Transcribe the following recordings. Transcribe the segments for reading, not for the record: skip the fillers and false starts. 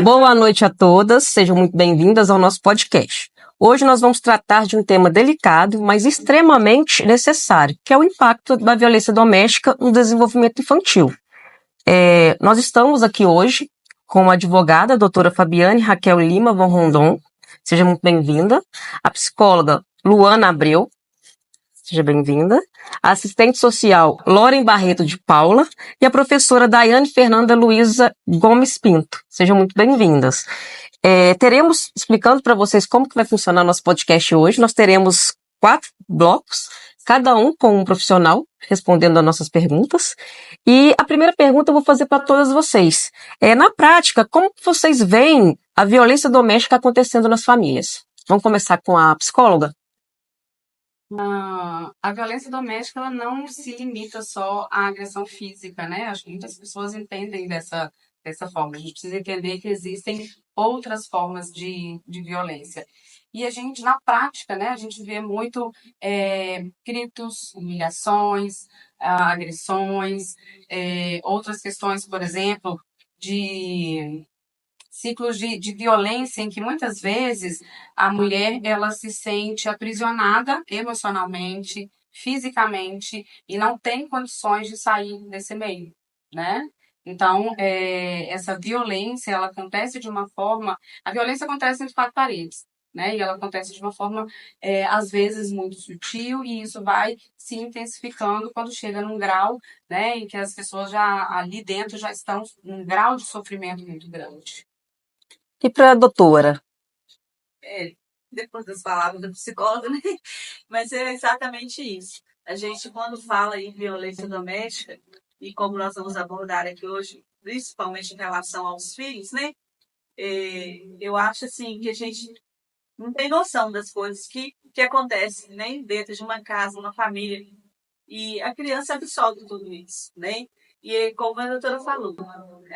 Boa noite a todas, sejam muito bem-vindas ao nosso podcast. Hoje nós vamos tratar de um tema delicado, mas extremamente necessário, que é o impacto da violência doméstica no desenvolvimento infantil. Nós estamos aqui hoje com a advogada, a doutora Fabiane Raquel Lima Von Rondon, seja muito bem-vinda, a psicóloga Luana Abreu, seja bem-vinda, a assistente social Loren Barreto de Paula e a professora Daiane Fernanda Luiza Gomes Pinto. Sejam muito bem-vindas. Teremos, explicando para vocês como que vai funcionar nosso podcast hoje, nós teremos 4 blocos, cada um com um profissional respondendo as nossas perguntas. E a primeira pergunta eu vou fazer para todas vocês. Na prática, como que vocês veem a violência doméstica acontecendo nas famílias? Vamos começar com a psicóloga? A violência doméstica ela não se limita só à agressão física, né? Acho que muitas pessoas entendem dessa forma. A gente precisa entender que existem outras formas de violência. E a gente, na prática, né, a gente vê muito gritos, humilhações, agressões, outras questões, por exemplo, de ciclos de violência em que muitas vezes a mulher ela se sente aprisionada emocionalmente, fisicamente e não tem condições de sair desse meio, né? Então, essa violência, ela acontece de uma forma... A violência acontece entre 4 paredes, né? E ela acontece de uma forma, às vezes, muito sutil e isso vai se intensificando quando chega num grau, né, em que as pessoas já ali dentro já estão num grau de sofrimento muito grande. E para a doutora? Depois das palavras da psicóloga, né? Mas é exatamente isso. A gente, quando fala em violência doméstica, e como nós vamos abordar aqui hoje, principalmente em relação aos filhos, né? Eu acho assim que a gente não tem noção das coisas que acontecem, né? Dentro de uma casa, uma família. E a criança absorve tudo isso, né? E como a doutora falou,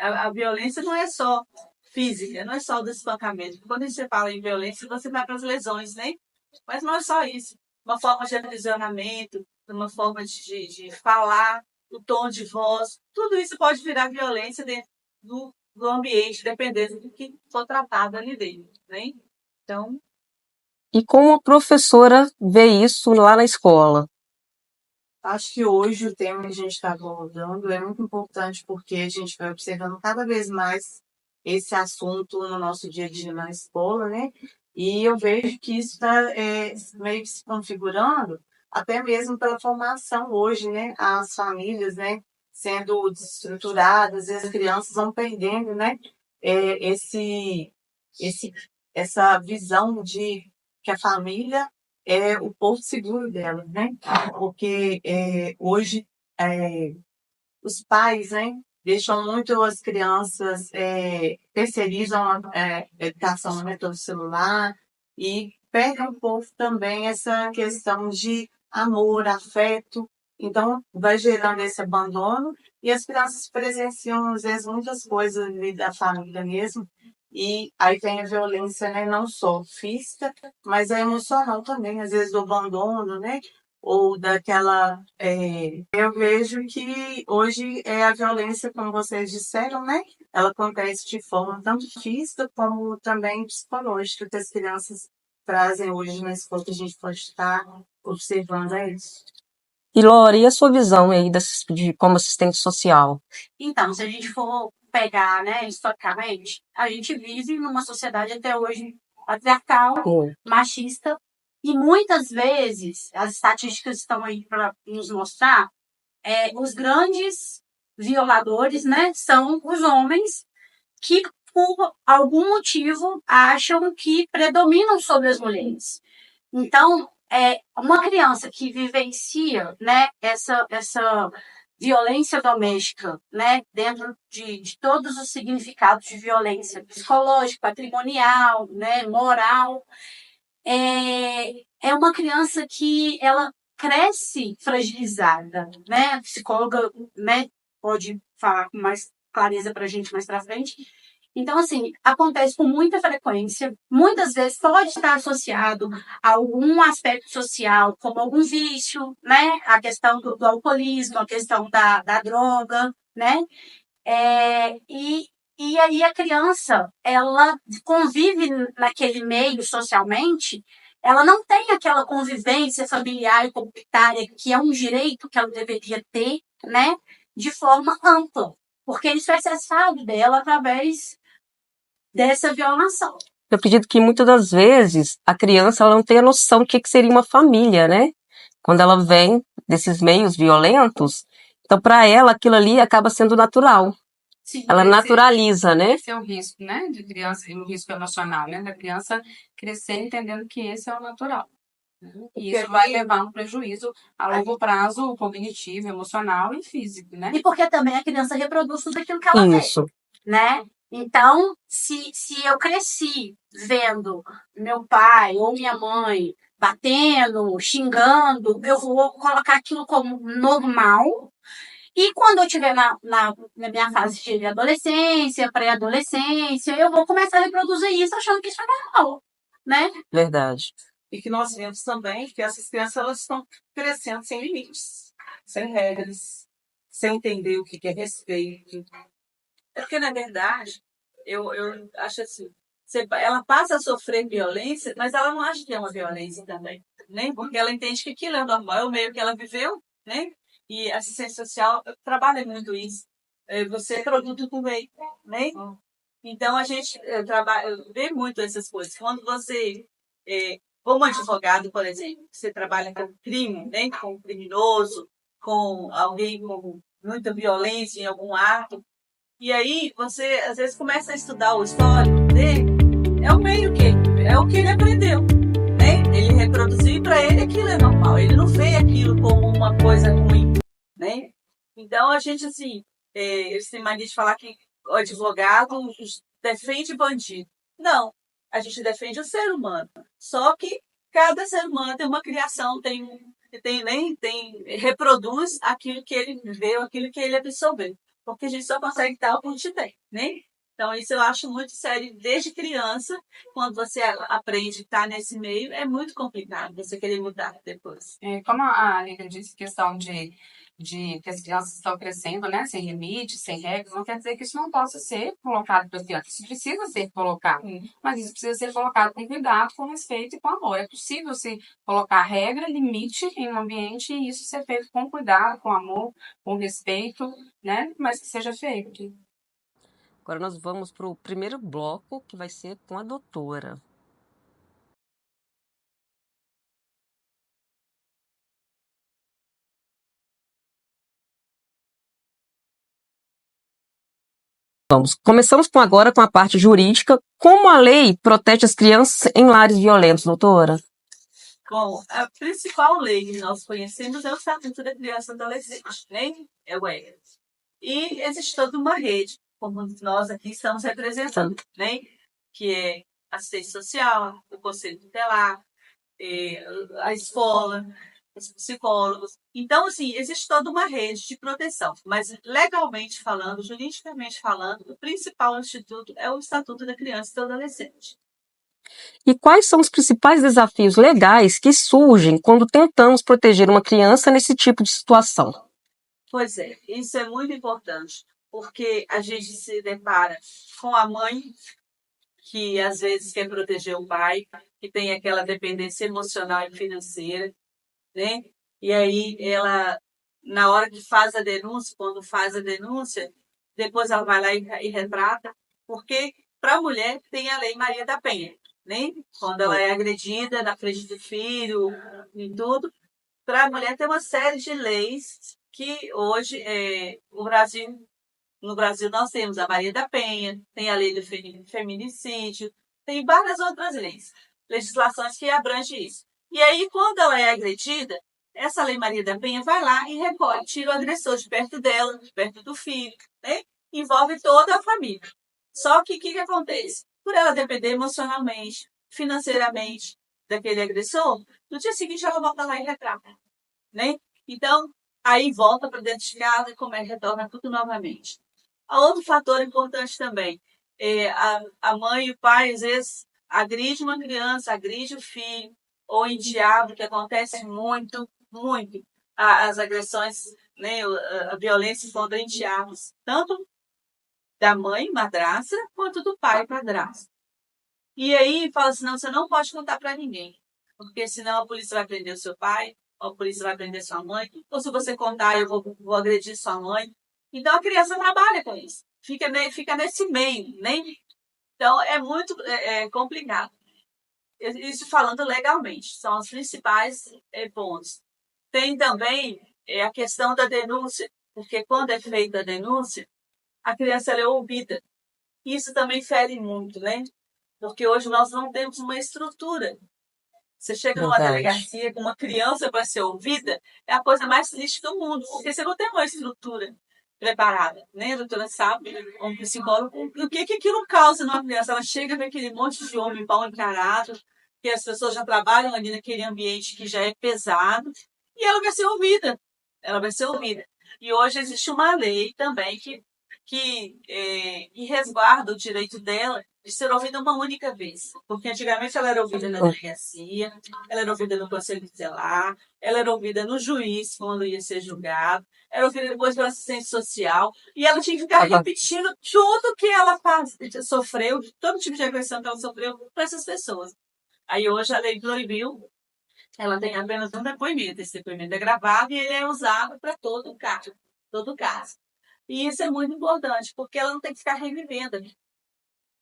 a violência não é só física, não é só do espancamento. Quando você fala em violência, você vai para as lesões, né? Mas não é só isso. Uma forma de aprisionamento, uma forma de falar, o tom de voz, tudo isso pode virar violência dentro do ambiente, dependendo do que for tratado ali dentro, né? Então, E como a professora vê isso lá na escola? Acho que hoje o tema que a gente está abordando é muito importante porque a gente vai observando cada vez mais esse assunto no nosso dia a dia na escola, né? E eu vejo que isso está meio que se configurando até mesmo pela formação hoje, né? As famílias, né? Sendo desestruturadas e as crianças vão perdendo, né? É, esse, essa visão de que a família é o porto seguro dela, né? Porque hoje os pais, né, deixam muito as crianças, terceirizam a educação no método celular e perdem um pouco também essa questão de amor, afeto. Então, vai gerando esse abandono e as crianças presenciam, às vezes, muitas coisas ali da família mesmo. E aí tem a violência, né, não só física, mas a emocional também, às vezes do abandono, né? Ou daquela. Eu vejo que hoje a violência, como vocês disseram, né? Ela acontece de forma tanto física como também psicológica, que as crianças trazem hoje na escola, que a gente pode estar observando isso. E Lore, e a sua visão aí de como assistente social? Então, se a gente for pegar, né, historicamente, a gente vive numa sociedade até hoje patriarcal, machista, e muitas vezes, as estatísticas estão aí para nos mostrar, os grandes violadores, né, são os homens que, por algum motivo, acham que predominam sobre as mulheres. Então, uma criança que vivencia, né, essa violência doméstica, né, dentro de todos os significados de violência psicológica, patrimonial, né, moral, é uma criança que ela cresce fragilizada, né? A psicóloga, né, pode falar com mais clareza para a gente mais para frente. Então, assim, acontece com muita frequência, muitas vezes pode estar associado a algum aspecto social, como algum vício, né? A questão do alcoolismo, a questão da droga, né? E E aí a criança, ela convive naquele meio socialmente, ela não tem aquela convivência familiar e comunitária que é um direito que ela deveria ter, né, de forma ampla, porque isso é cessado dela através dessa violação. Eu acredito que muitas das vezes a criança ela não tem a noção do que seria uma família, né? Quando ela vem desses meios violentos, então para ela aquilo ali acaba sendo natural. Sim, Ela naturaliza, né? Esse é o risco, né, de criança, o risco emocional, né, da criança crescer entendendo que esse é o natural. E isso vai levar a um prejuízo a longo prazo, cognitivo, emocional e físico, né? E porque também a criança reproduz tudo aquilo que ela vê, Isso. né? Então, se eu cresci vendo meu pai ou minha mãe batendo, xingando, eu vou colocar aquilo como normal. E quando eu estiver na minha fase de adolescência, pré-adolescência, eu vou começar a reproduzir isso achando que isso é normal, né? Verdade. E que nós vemos também que essas crianças elas estão crescendo sem limites, sem regras, sem entender o que é respeito. É porque, na verdade, eu acho assim, ela passa a sofrer violência, mas ela não acha que é uma violência também, né? Porque ela entende que aquilo é normal, é o meio que ela viveu, né? E a assistência social trabalha muito isso. Você é produto do meio, né? Então, a gente vê muito essas coisas. Quando você, como advogado, por exemplo, você trabalha com crime, né? Com um criminoso, com alguém com muita violência em algum ato, e aí você, às vezes, começa a estudar o histórico dele, é o meio que é o que ele aprendeu, né? Ele reproduziu e para ele aquilo é normal. Ele não vê aquilo como uma coisa ruim, né? Então, a gente, assim, eles têm mania de falar que o advogado defende bandido. Não, a gente defende o ser humano. Só que cada ser humano tem uma criação, reproduz aquilo que ele viveu, aquilo que ele absorveu. Porque a gente só consegue dar o que a gente tem, né? Então, isso eu acho muito sério desde criança. Quando você aprende a estar nesse meio, é muito complicado você querer mudar depois. Como a Lívia disse, questão de que as crianças estão crescendo, né, sem limites, sem regras, não quer dizer que isso não possa ser colocado para as crianças. Isso precisa ser colocado, mas isso precisa ser colocado com cuidado, com respeito e com amor. É possível se colocar regra, limite em um ambiente e isso ser feito com cuidado, com amor, com respeito, né, mas que seja feito. Agora nós vamos para o primeiro bloco, que vai ser com a doutora. Começamos agora com a parte jurídica. Como a lei protege as crianças em lares violentos, doutora? Bom, a principal lei que nós conhecemos é o Estatuto da Criança e Adolescente, né? É o ECA. E existe toda uma rede, como nós aqui estamos representando, né? Que é a assistência social, o conselho tutelar, a escola, os psicólogos. Então, assim, existe toda uma rede de proteção, mas legalmente falando, juridicamente falando, o principal instituto é o Estatuto da Criança e do Adolescente. E quais são os principais desafios legais que surgem quando tentamos proteger uma criança nesse tipo de situação? Pois é, isso é muito importante, porque a gente se depara com a mãe que às vezes quer proteger o pai, que tem aquela dependência emocional e financeira, né? E aí ela, na hora que faz a denúncia, quando faz a denúncia, depois ela vai lá e retrata, porque para a mulher tem a Lei Maria da Penha, né? Quando ela é agredida na frente do filho e tudo, para a mulher tem uma série de leis que hoje no Brasil nós temos a Maria da Penha, tem a lei do feminicídio, tem várias outras leis, legislações que abrangem isso. E aí, quando ela é agredida, essa Lei Maria da Penha vai lá e recolhe, tira o agressor de perto dela, de perto do filho, né? Envolve toda a família. Só que o que acontece? Por ela depender emocionalmente, financeiramente daquele agressor, no dia seguinte ela volta lá e retrata, né? Então, aí volta para dentro de casa e retorna tudo novamente. Outro fator importante também é a mãe e o pai, às vezes, agride uma criança, agride o filho, ou enteado, que acontece muito, muito, as agressões, né, a violência contra enteados, tanto da mãe, madrasta, quanto do pai, padrasto. E aí fala assim, não, você não pode contar para ninguém, porque senão a polícia vai prender o seu pai, ou a polícia vai prender sua mãe, ou se você contar, eu vou agredir sua mãe. Então a criança trabalha com isso, fica nesse meio, né? Então é muito complicado. Isso falando legalmente, são os principais pontos. Tem também a questão da denúncia, porque quando é feita a denúncia, a criança ela é ouvida. Isso também fere muito, né? Porque hoje nós não temos uma estrutura. Você chega numa delegacia com uma criança para ser ouvida, é a coisa mais triste do mundo, porque você não tem uma estrutura preparada, né? A doutora sabe, como psicólogo, o que aquilo causa numa criança. Ela chega com aquele monte de homem pau encarado, que as pessoas já trabalham ali naquele ambiente que já é pesado, e ela vai ser ouvida. Ela vai ser ouvida. E hoje existe uma lei também que resguarda o direito dela de ser ouvida uma única vez. Porque antigamente ela era ouvida na delegacia, ela era ouvida no conselho tutelar, ela era ouvida no juiz quando ia ser julgado, era ouvida depois pela assistente social, e ela tinha que ficar repetindo tudo que ela sofreu, todo tipo de agressão que ela sofreu para essas pessoas. Aí hoje a lei proibiu, ela tem apenas um depoimento, esse depoimento é gravado e ele é usado para todo caso. E isso é muito importante, porque ela não tem que ficar revivendo.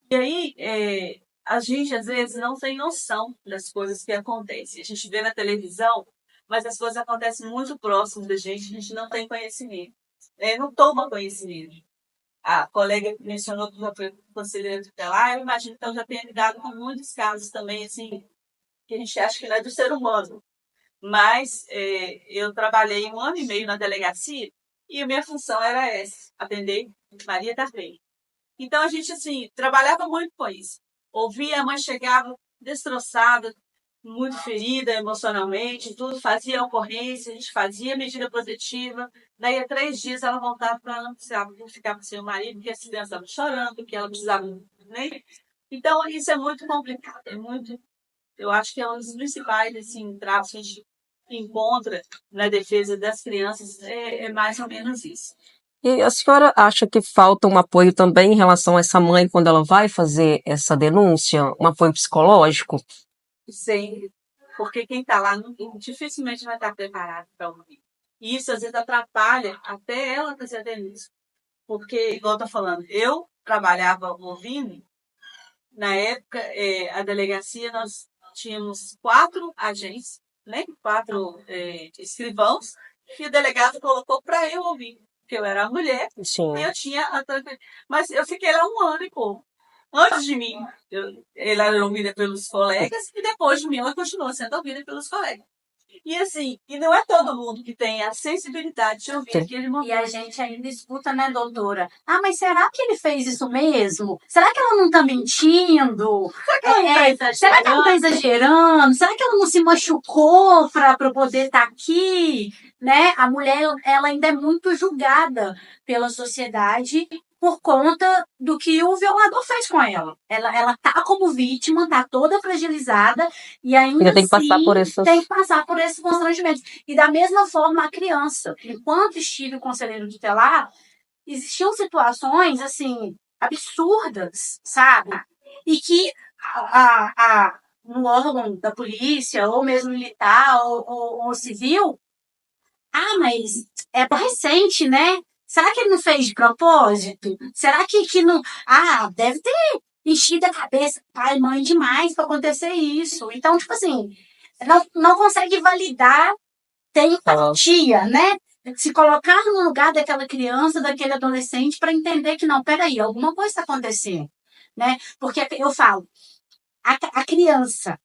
E aí, a gente, às vezes, não tem noção das coisas que acontecem. A gente vê na televisão, mas as coisas acontecem muito próximas da gente, a gente não tem conhecimento. Não toma conhecimento. A colega que mencionou que já foi conselheira tutelar, eu imagino que ela já tenha lidado com muitos casos também, assim, que a gente acha que não é do ser humano. Mas eu trabalhei 1 ano e meio na delegacia, e a minha função era essa, atender Maria da Penha. Então, a gente, assim, trabalhava muito com isso. Ouvia, a mãe chegava destroçada, muito ferida emocionalmente, tudo, fazia ocorrência, a gente fazia medida protetiva. Daí, a 3 dias, ela voltava para ela, não precisava ficar com seu marido, porque as crianças estavam chorando, que ela precisava, né? Então, isso é muito complicado, eu acho que é um dos principais, assim, traços que a gente encontra na defesa das crianças, é mais ou menos isso. E a senhora acha que falta um apoio também em relação a essa mãe quando ela vai fazer essa denúncia? Um apoio psicológico? Sempre. Porque quem está lá dificilmente vai estar preparado para ouvir. E isso, às vezes, atrapalha até ela fazer a denúncia. Porque, igual eu estou falando, eu trabalhava ouvindo. Na época, a delegacia, nós tínhamos 4 agentes, né? 4 escrivãos, que o delegado colocou para eu ouvir. Porque eu era mulher. Sim. E eu tinha... Mas eu fiquei lá 1 ano e pouco. Antes de mim, ela era ouvida pelos colegas, e depois de mim, ela continuou sendo ouvida pelos colegas. E assim, e não é todo mundo que tem a sensibilidade de ouvir aquele momento. E a gente ainda escuta, né, doutora? Ah, mas será que ele fez isso mesmo? Será que ela não tá mentindo? Será que ela tá exagerando? Será que ela não se machucou para poder estar aqui? Né? A mulher, ela ainda é muito julgada pela sociedade por conta do que o violador fez com ela. Ela tá como vítima, tá toda fragilizada e ainda tem que passar assim por essas... tem que passar por esse constrangimento. E da mesma forma a criança. Enquanto estive conselheiro tutelar, existiam situações, assim, absurdas, sabe? E que no órgão da polícia, ou mesmo militar, ou civil, mas é recente, né? Será que ele não fez de propósito? Será que não... deve ter enchido a cabeça pai e mãe demais para acontecer isso. Então, tipo assim, não consegue validar, tem empatia, né? Se colocar no lugar daquela criança, daquele adolescente, para entender que não, peraí, alguma coisa está acontecendo, né? Porque eu falo, a criança,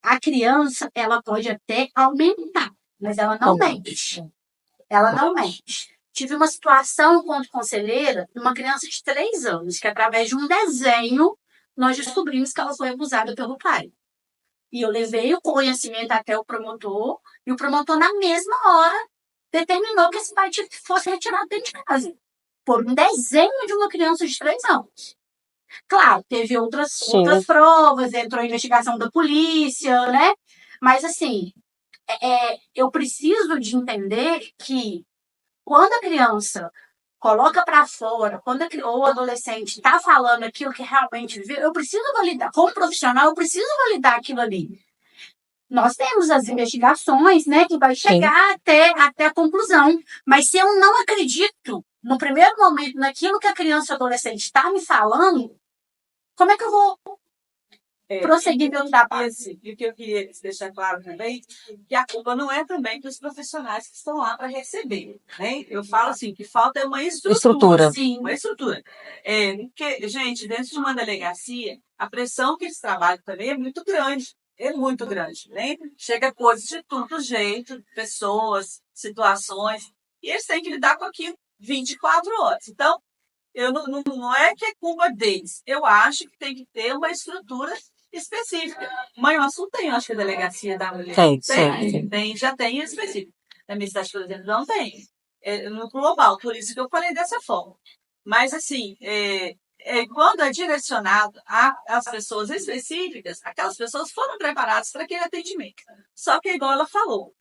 ela pode até aumentar, mas ela não mente. Ela não mente. Tive uma situação enquanto conselheira de uma criança de 3 anos, que através de um desenho, nós descobrimos que ela foi abusada pelo pai. E eu levei o conhecimento até o promotor, e o promotor, na mesma hora, determinou que esse pai fosse retirado dentro de casa, por um desenho de uma criança de 3 anos. Claro, teve outras provas, entrou a investigação da polícia, né? Mas, assim, eu preciso de entender que quando a criança coloca para fora, quando o adolescente está falando aquilo que realmente viu, eu preciso validar, como profissional, eu preciso validar aquilo ali. Nós temos as investigações, né, que vai chegar até a conclusão. Mas se eu não acredito, no primeiro momento, naquilo que a criança ou adolescente está me falando, como é que eu vou prosseguir meu trabalho? E o que eu queria deixar claro também, que a culpa não é também dos profissionais que estão lá para receber, né? Eu falo assim, que falta uma estrutura. Sim, uma estrutura. Porque, gente, dentro de uma delegacia, a pressão que eles trabalham também é muito grande. É muito grande, né? Chega coisas de todo jeito, pessoas, situações, e eles têm que lidar com aquilo 24 horas. Então, não é que é culpa deles. Eu acho que tem que ter uma estrutura específica. Mãe, o assunto tem, acho que a delegacia da mulher. Já tem específico. Na minha cidade, por exemplo, não tem. No global, por isso que eu falei dessa forma. Mas, assim, quando é direcionado às pessoas específicas, aquelas pessoas foram preparadas para aquele atendimento. Só que, igual ela falou,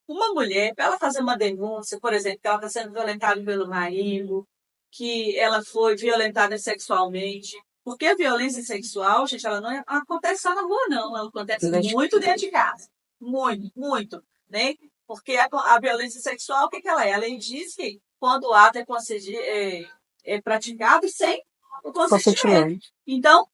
uma mulher, para ela fazer uma denúncia, por exemplo, que ela está sendo violentada pelo marido, que ela foi violentada sexualmente, porque a violência sexual, gente, ela não acontece só na rua, não. Ela acontece muito dentro de casa. Muito, muito, né? Porque a violência sexual, o que ela é? Ela diz que quando o ato é praticado sem o consentimento. Então,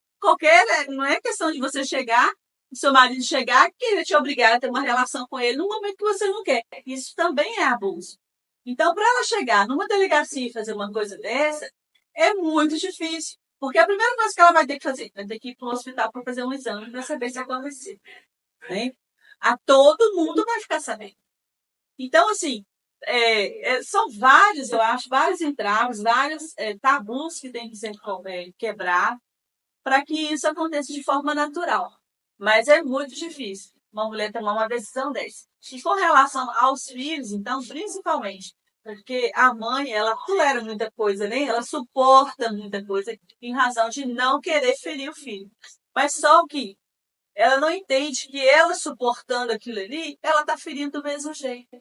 não é questão de você chegar, seu marido chegar e querer te obrigar a ter uma relação com ele no momento que você não quer. Isso também é abuso. Então, para ela chegar numa delegacia e fazer uma coisa dessa, é muito difícil. Porque a primeira coisa que ela vai ter que fazer, vai ter que ir para o hospital para fazer um exame para saber se aconteceu. Né? Todo mundo vai ficar sabendo. Então, assim, são vários, eu acho, vários entraves, vários tabus que têm que ser quebrados para que isso aconteça de forma natural. Mas é muito difícil uma mulher tomar uma decisão dessa. E com relação aos filhos, então, principalmente, porque a mãe, ela tolera muita coisa, né? Ela suporta muita coisa em razão de não querer ferir o filho. Mas só que ela não entende que ela suportando aquilo ali, ela está ferindo do mesmo jeito.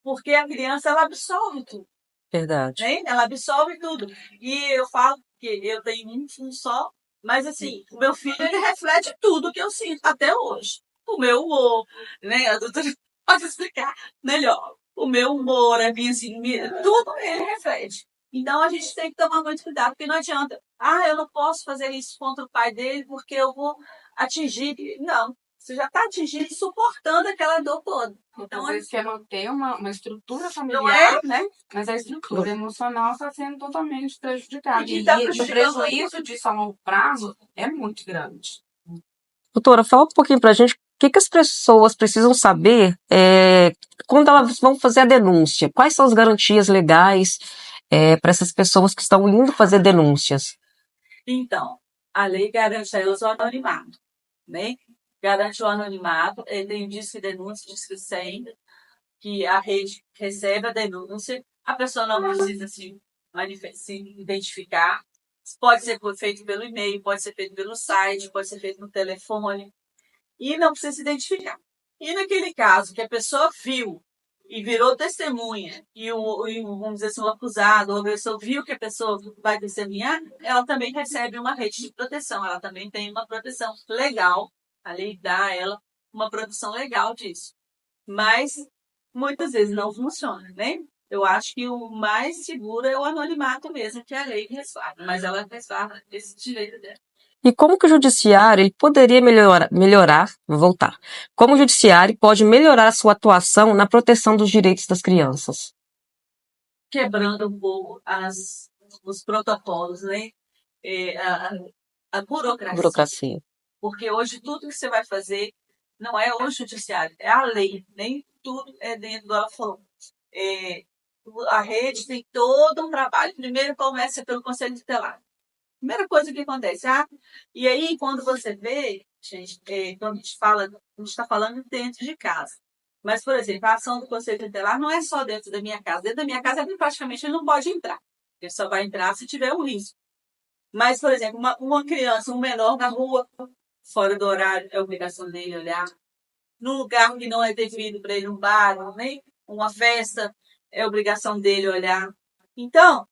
Porque a criança, ela absorve tudo. Verdade. Né? Ela absorve tudo. E eu falo que eu tenho um filho só, mas assim, o meu filho, ele reflete tudo que eu sinto até hoje. O meu humor, né? A doutora pode explicar melhor. O meu humor, a minha, tudo ele reflete. Então a gente tem que tomar muito cuidado, porque não adianta. Eu não posso fazer isso contra o pai dele porque eu vou atingir. Não. Você já está atingindo e suportando aquela dor toda. Então, às vezes quer manter uma estrutura familiar, né? Mas a estrutura emocional está sendo totalmente prejudicada. E o prejuízo disso a longo prazo é muito grande. Doutora, fala um pouquinho pra gente o que as pessoas precisam saber quando elas vão fazer a denúncia. Quais são as garantias legais para essas pessoas que estão indo fazer denúncias? Então, a lei garante a elas o anonimato, né? Garante o anonimato, tem disque denúncia, disque 100, que a rede recebe a denúncia, a pessoa não precisa se identificar. Pode ser feito pelo e-mail, pode ser feito pelo site, pode ser feito no telefone, e não precisa se identificar. E naquele caso que a pessoa viu e virou testemunha, e vamos dizer assim, o acusado, ou a pessoa viu que a pessoa vai testemunhar, ela também recebe uma rede de proteção, ela também tem uma proteção legal, a lei dá a ela uma proteção legal disso. Mas muitas vezes não funciona, né? Eu acho que o mais seguro é o anonimato mesmo, que a lei resguarda, mas ela resguarda esse direito dela. E como que o judiciário ele poderia como o judiciário pode melhorar a sua atuação na proteção dos direitos das crianças? Quebrando um pouco os protocolos, né? A burocracia. Porque hoje tudo que você vai fazer não é o judiciário, é a lei. Nem tudo é dentro do ela falou. A rede tem todo um trabalho. Primeiro começa pelo Conselho Tutelar. Primeira coisa que acontece. E aí, quando você vê, gente, quando a gente está falando dentro de casa. Mas, por exemplo, a ação do Conselho Tutelar não é só dentro da minha casa. Dentro da minha casa, praticamente ele não pode entrar. Ele só vai entrar se tiver um risco. Mas, por exemplo, uma criança, um menor na rua, fora do horário, é obrigação dele olhar. Num lugar que não é devido para ele, um bar, né? Uma festa, é obrigação dele olhar. Então,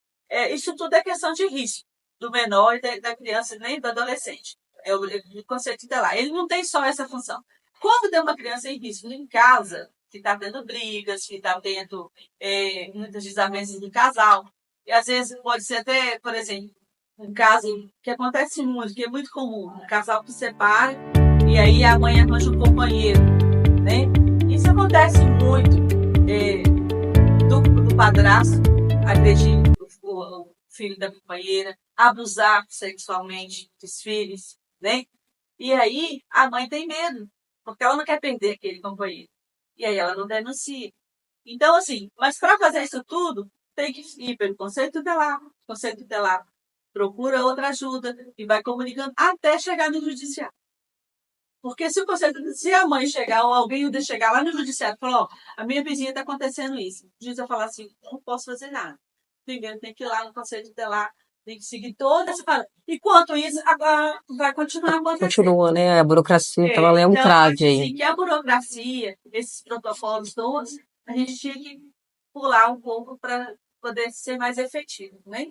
Isso tudo é questão de risco do menor e da criança, nem do adolescente. É o conceito tutelar. Ele não tem só essa função. Quando tem uma criança em risco em casa, que está tendo brigas, que está tendo muitas desavenças do casal, e às vezes pode ser até, por exemplo, um caso que acontece muito, que é muito comum, um casal que se separa e aí a mãe arranja um companheiro, né? Isso acontece muito do padrasto agredir o filho da companheira, abusar sexualmente dos filhos, né? E aí a mãe tem medo, porque ela não quer perder aquele companheiro. E aí ela não denuncia. Então, assim, mas para fazer isso tudo, tem que ir pelo conselho tutelar. O conselho tutelar procura outra ajuda e vai comunicando até chegar no judiciário. Porque se o conselho, se a mãe chegar ou alguém chegar lá no judiciário e falar, ó, a minha vizinha está acontecendo isso, o juiz vai falar assim, não posso fazer nada. Primeiro tem que ir lá no conselho tutelar, tem que seguir toda essa parada. Enquanto isso, agora vai continuar acontecendo. Continua, né? A burocracia, então, ela é um Então, trave acho aí. assim, que a burocracia, esses protocolos todos, a gente tinha que pular um pouco para poder ser mais efetivo, né?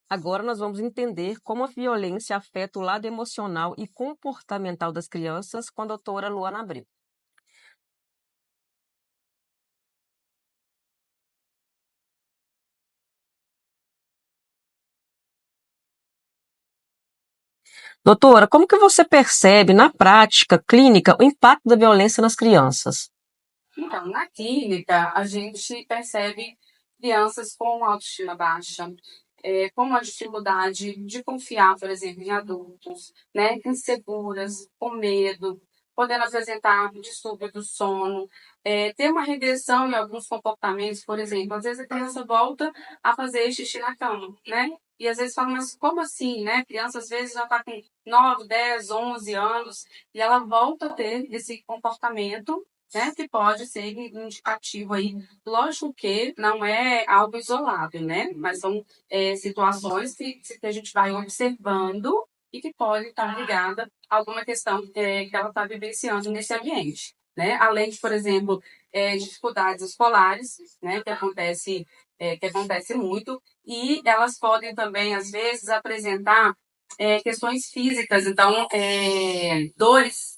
Agora nós vamos entender como a violência afeta o lado emocional e comportamental das crianças com a doutora Luana Abreu. Doutora, como que você percebe na prática clínica o impacto da violência nas crianças? Então, na clínica, a gente percebe crianças com autoestima baixa, com uma dificuldade de confiar, por exemplo, em adultos, né, inseguras, com medo, podendo apresentar distúrbio do sono, ter uma regressão em alguns comportamentos, por exemplo, às vezes a criança volta a fazer xixi na cama, né? E às vezes fala, mas como assim, né? A criança às vezes já está com 9, 10, 11 anos e ela volta a ter esse comportamento, né, que pode ser indicativo aí. Lógico que não é algo isolado, né? Mas são situações que a gente vai observando e que pode estar ligada a alguma questão que ela está vivenciando nesse ambiente, né? Além de, por exemplo, dificuldades escolares, né, que acontece muito, e elas podem também, às vezes, apresentar questões físicas, então, dores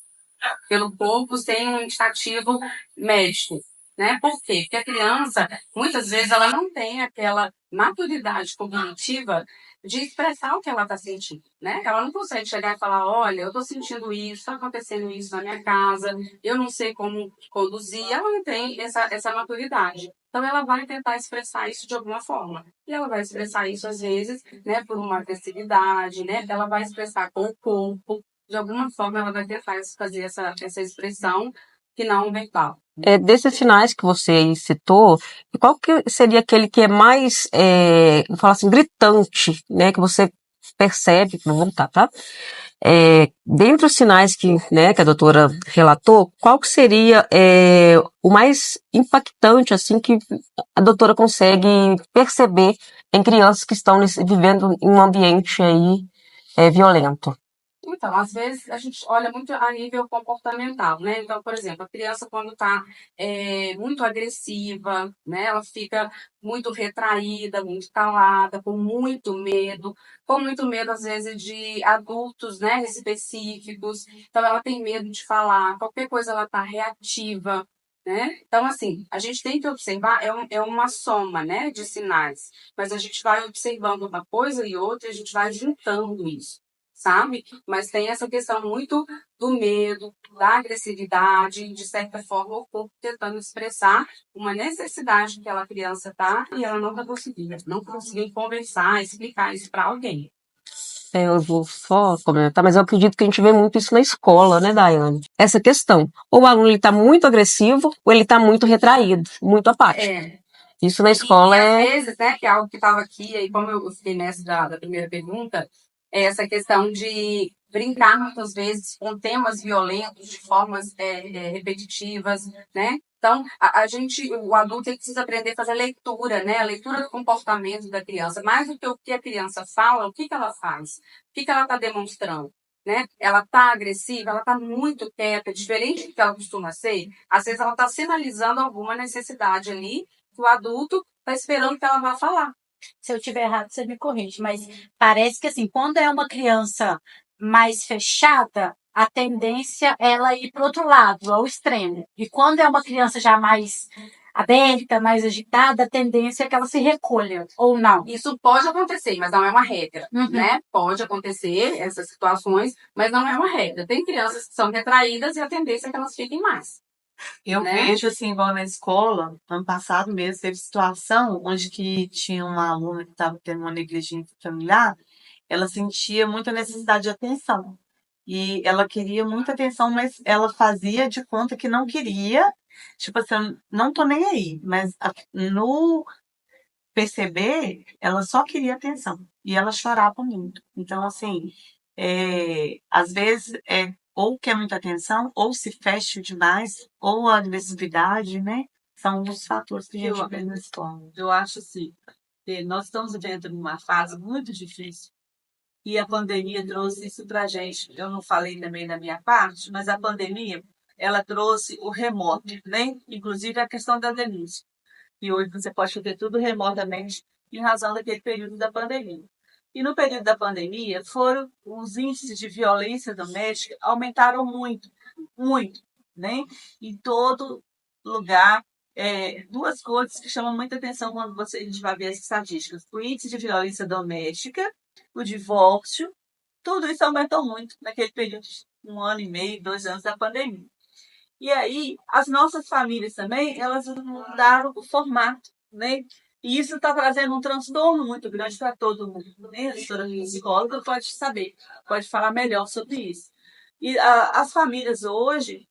pelo corpo sem um indicativo médico, né? Por quê? Porque a criança, muitas vezes, ela não tem aquela maturidade cognitiva de expressar o que ela está sentindo, né? Ela não consegue chegar e falar, olha, eu estou sentindo isso, está acontecendo isso na minha casa, eu não sei como conduzir, ela não tem essa maturidade. Então, ela vai tentar expressar isso de alguma forma. E ela vai expressar isso, às vezes, né, por uma agressividade, né? Ela vai expressar com o corpo, de alguma forma ela vai tentar fazer essa expressão que não verbal. Desses sinais que você aí citou, qual que seria aquele que é mais, vou falar assim, gritante, né, que você percebe, vou voltar, tá? Dentre os sinais né, que a doutora relatou, qual que seria o mais impactante, assim, que a doutora consegue perceber em crianças que estão vivendo em um ambiente aí violento? Então, às vezes, a gente olha muito a nível comportamental, né? Então, por exemplo, a criança quando está muito agressiva, né? Ela fica muito retraída, muito calada, com muito medo, às vezes, de adultos, né, específicos. Então, ela tem medo de falar, qualquer coisa ela está reativa, né? Então, assim, a gente tem que observar, é uma soma, né, de sinais. Mas a gente vai observando uma coisa e outra e a gente vai juntando isso, sabe? Mas tem essa questão muito do medo, da agressividade, de certa forma o corpo tentando expressar uma necessidade que aquela criança está e ela não está conseguindo conversar, explicar isso para alguém. Eu vou só comentar, mas eu acredito que a gente vê muito isso na escola, né, Daiane? Essa questão. Ou o aluno está muito agressivo, ou ele está muito retraído, muito apático. Isso na escola às vezes, né, que é algo que estava aqui, e como eu fiquei nessa da primeira pergunta, é essa questão de brincar muitas vezes com temas violentos de formas repetitivas, né? Então, o adulto ele precisa aprender a fazer leitura, né? A leitura do comportamento da criança. Mais do que o que a criança fala, o que ela faz? O que ela está demonstrando? Né? Ela está agressiva, ela está muito quieta, diferente do que ela costuma ser. Às vezes ela está sinalizando alguma necessidade ali que o adulto está esperando que ela vá falar. Se eu tiver errado, você me corrige. Mas parece que, assim, quando é uma criança mais fechada, a tendência é ela ir para o outro lado, ao extremo. E quando é uma criança já mais aberta, mais agitada, a tendência é que ela se recolha, ou não. Isso pode acontecer, mas não é uma regra, Uhum. né? Pode acontecer essas situações, mas não é uma regra. Tem crianças que são retraídas e a tendência é que elas fiquem mais. Eu Né? vejo assim, igual na escola, ano passado mesmo, teve situação onde que tinha uma aluna que estava tendo uma negligência familiar, ela sentia muita necessidade de atenção. E ela queria muita atenção, mas ela fazia de conta que não queria. Tipo assim, eu não tô nem aí, mas no perceber, ela só queria atenção. E ela chorava muito. Então, assim, às vezes ou quer muita atenção, ou se fecha demais, ou a agressividade, né? São os fatores que a gente vê na escola. Eu acho assim, que nós estamos vivendo uma fase muito difícil e a pandemia trouxe isso para a gente. Eu não falei também da minha parte, mas a pandemia, ela trouxe o remoto, né? Inclusive a questão da denúncia. E hoje você pode fazer tudo remotamente em razão daquele período da pandemia. E no período da pandemia, os índices de violência doméstica aumentaram muito, muito, né? Em todo lugar. Duas coisas que chamam muita atenção quando a gente vai ver as estatísticas. O índice de violência doméstica, o divórcio, tudo isso aumentou muito naquele período de 1 ano e meio, 2 anos da pandemia. E aí, as nossas famílias também, elas mudaram o formato, né? E isso está trazendo um transtorno muito grande para todo mundo, né? A doutora psicóloga pode saber, pode falar melhor sobre isso. E as famílias hoje,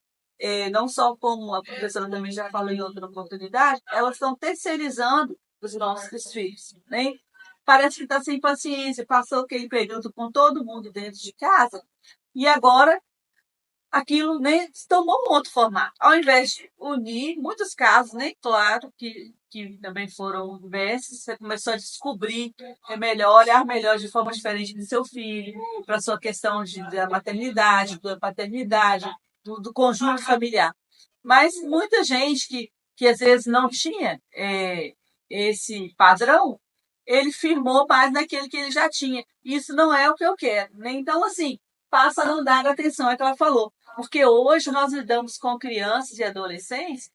não só como a professora também já falou em outra oportunidade, elas estão terceirizando os nossos filhos, né? Parece que está sem paciência, passou aquele período com todo mundo dentro de casa, e agora aquilo, né, tomou um outro formato. Ao invés de unir, muitos casos, né, claro, que também foram diversos, você começou a descobrir olhar melhor de forma diferente do seu filho, para a sua questão da maternidade, da paternidade, do conjunto familiar. Mas muita gente que às vezes não tinha esse padrão, ele firmou mais naquele que ele já tinha. Isso não é o que eu quero, né? Então, assim, passa a não dar atenção ao que ela falou. Porque hoje nós lidamos com crianças e adolescentes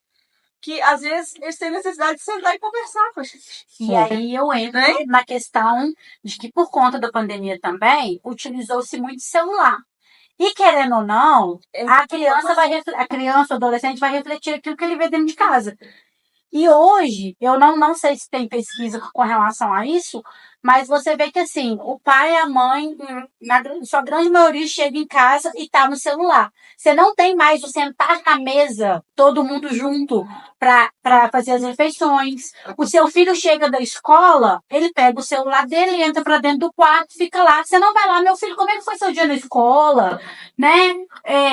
que, às vezes, eles têm necessidade de sentar e conversar com a gente. E aí eu entro Né? na questão de que, por conta da pandemia também, utilizou-se muito celular. E querendo ou não, a criança, o adolescente vai refletir aquilo que ele vê dentro de casa. E hoje, eu não sei se tem pesquisa com relação a isso, mas você vê que assim, o pai e a mãe, na sua grande maioria, chega em casa e tá no celular. Você não tem mais o sentar na mesa, todo mundo junto, para fazer as refeições. O seu filho chega da escola, ele pega o celular dele, entra para dentro do quarto, fica lá. Você não vai lá, meu filho, como é que foi seu dia na escola? Né?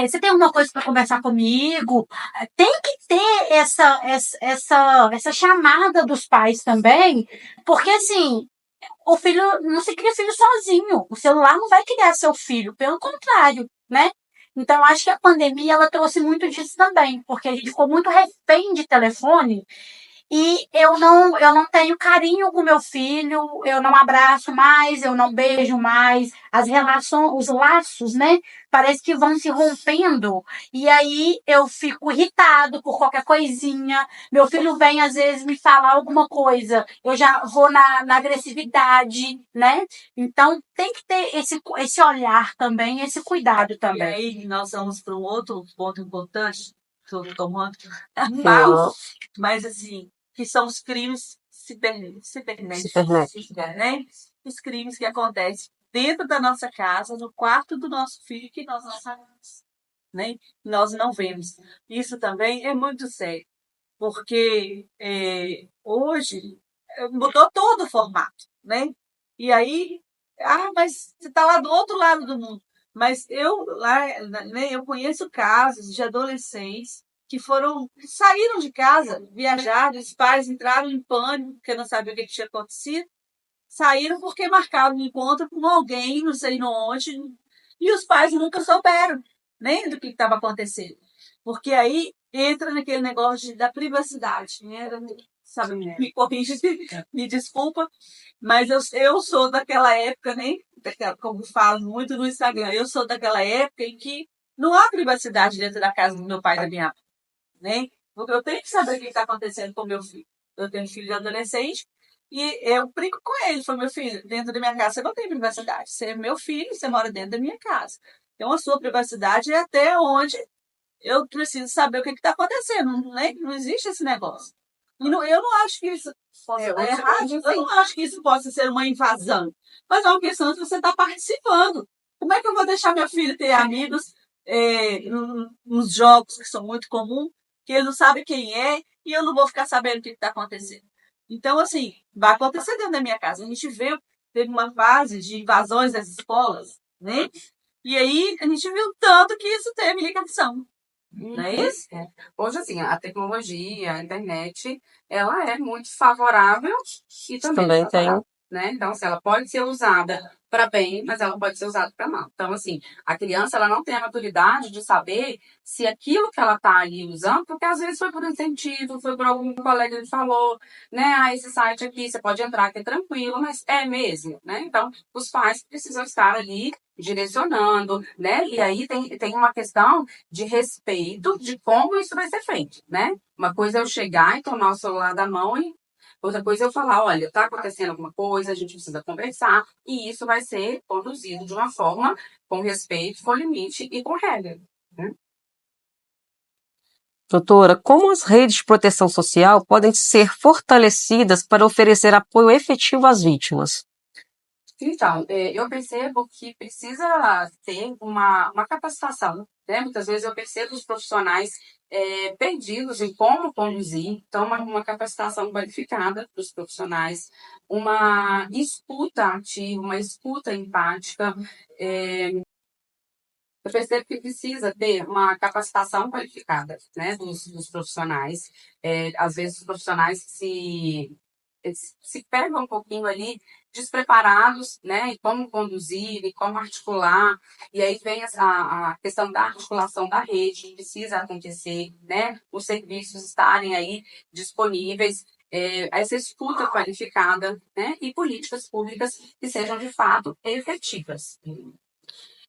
Você tem alguma coisa para conversar comigo? Tem que ter essa chamada dos pais também, porque assim, o filho não se cria filho sozinho. O celular não vai criar seu filho, pelo contrário, né? Então, acho que a pandemia ela trouxe muito disso também, porque a gente ficou muito refém de telefone e eu não tenho carinho com meu filho, eu não abraço mais, eu não beijo mais, as relações, os laços, né? Parece que vão se rompendo. E aí eu fico irritado por qualquer coisinha. Meu filho vem, às vezes, me falar alguma coisa, eu já vou na agressividade, né? Então tem que ter esse olhar também, esse cuidado E também. aí nós vamos para um outro ponto importante, estou tomando Não. mas assim, que são os crimes cibernéticos, né? Os crimes que acontecem dentro da nossa casa, no quarto do nosso filho, que nós não sabemos, né? Nós não vemos. Isso também é muito sério, porque hoje mudou todo o formato, né? E aí, mas você está lá do outro lado do mundo. Mas eu conheço casos de adolescentes que saíram de casa, viajaram, os pais entraram em pânico, porque não sabiam o que tinha acontecido, saíram porque marcaram um encontro com alguém, não sei onde, e os pais nunca souberam nem do que estava acontecendo. Porque aí entra naquele negócio da privacidade, né? sabe, me corrige, me desculpa, mas eu sou daquela época, né? Como falo muito no Instagram, eu sou daquela época em que não há privacidade dentro da casa do meu pai e da minha mãe, né? Porque eu tenho que saber o que está acontecendo com o meu filho. Eu tenho um filho de adolescente e eu brinco com ele. Falei, meu filho, dentro da minha casa você não tem privacidade. Você é meu filho, você mora dentro da minha casa. Então a sua privacidade é até onde eu preciso saber o que está acontecendo, né? Não existe esse negócio. E eu não acho que isso possa dar errado, eu não acho que isso possa ser uma invasão. Mas é uma questão de você estar participando. Como é que eu vou deixar meu filho ter amigos nos jogos que são muito comuns, que ele não sabe quem é, e eu não vou ficar sabendo o que está acontecendo? Então, assim, vai acontecer dentro da minha casa. A gente teve uma fase de invasões das escolas, né? E aí a gente viu tanto que isso teve ligação. Não é isso? Hoje, assim, a tecnologia, a internet, ela é muito favorável e também desfavorável, né? Então, assim, ela pode ser usada para bem, mas ela pode ser usada para mal. Então, assim, a criança, ela não tem a maturidade de saber se aquilo que ela está ali usando, porque às vezes foi por incentivo, foi por algum colega que falou, né? Ah, esse site aqui, você pode entrar, que é tranquilo, mas é mesmo, né? Então, os pais precisam estar ali direcionando, né? E aí tem uma questão de respeito de como isso vai ser feito, né? Uma coisa é eu chegar e tomar o celular da mão e outra coisa é eu falar, olha, tá acontecendo alguma coisa, a gente precisa conversar e isso vai ser conduzido de uma forma com respeito, com limite e com regra, né? Doutora, como as redes de proteção social podem ser fortalecidas para oferecer apoio efetivo às vítimas? Então, eu percebo que precisa ter uma capacitação, né? Muitas vezes eu percebo os profissionais perdidos em como conduzir, então uma capacitação qualificada para os profissionais, uma escuta ativa, uma escuta empática. Eu percebo que precisa ter uma capacitação qualificada, né, dos profissionais. Às vezes os profissionais eles se pegam um pouquinho ali despreparados, né, em como conduzir, em como articular, e aí vem a questão da articulação da rede, que precisa acontecer, né, os serviços estarem aí disponíveis, essa escuta qualificada, né, e políticas públicas que sejam de fato efetivas.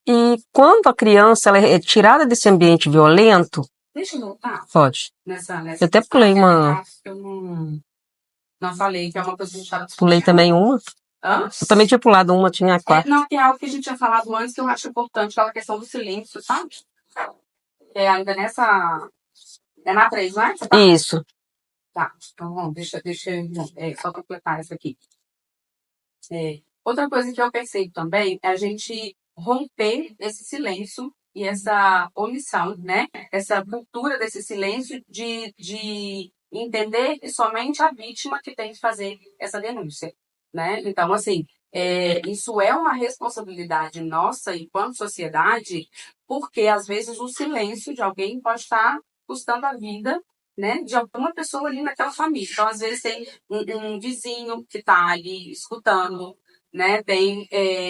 E quando a criança ela é tirada desse ambiente violento... Deixa eu voltar. Pode. Nessa Eu até pulei uma... Eu não falei, que é uma coisa que a gente estava discutindo. Pulei também uma. Hã? Eu também tinha pulado uma, tinha quatro. Não, tem algo que a gente tinha falado antes que eu acho importante, aquela questão do silêncio, sabe? Ainda nessa... É na 3, não é? Tá? Isso. Tá, então vamos, deixa só completar isso aqui. Outra coisa que eu percebo também é a gente romper esse silêncio e essa omissão, né? Essa cultura desse silêncio de entender que somente a vítima que tem que fazer essa denúncia, né? Então, assim, isso é uma responsabilidade nossa enquanto sociedade, porque às vezes o silêncio de alguém pode estar custando a vida, né, de alguma pessoa ali naquela família. Então, às vezes tem um vizinho que está ali escutando, né, tem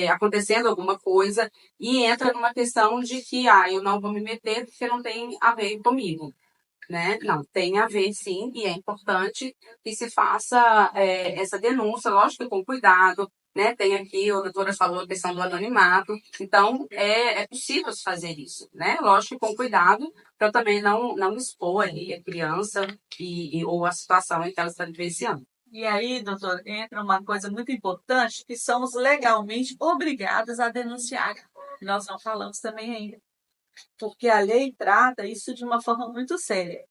acontecendo alguma coisa e entra numa questão de que eu não vou me meter porque não tem a ver comigo, né? Não, tem a ver sim, e é importante que se faça essa denúncia, lógico que com cuidado, né? Tem aqui, a doutora falou a questão do anonimato, então é possível se fazer isso, né? Lógico que com cuidado, para também não expor ali a criança ou a situação em que ela está vivenciando. E aí, doutor, entra uma coisa muito importante, que somos legalmente obrigados a denunciar. Nós não falamos também ainda. Porque a lei trata isso de uma forma muito séria.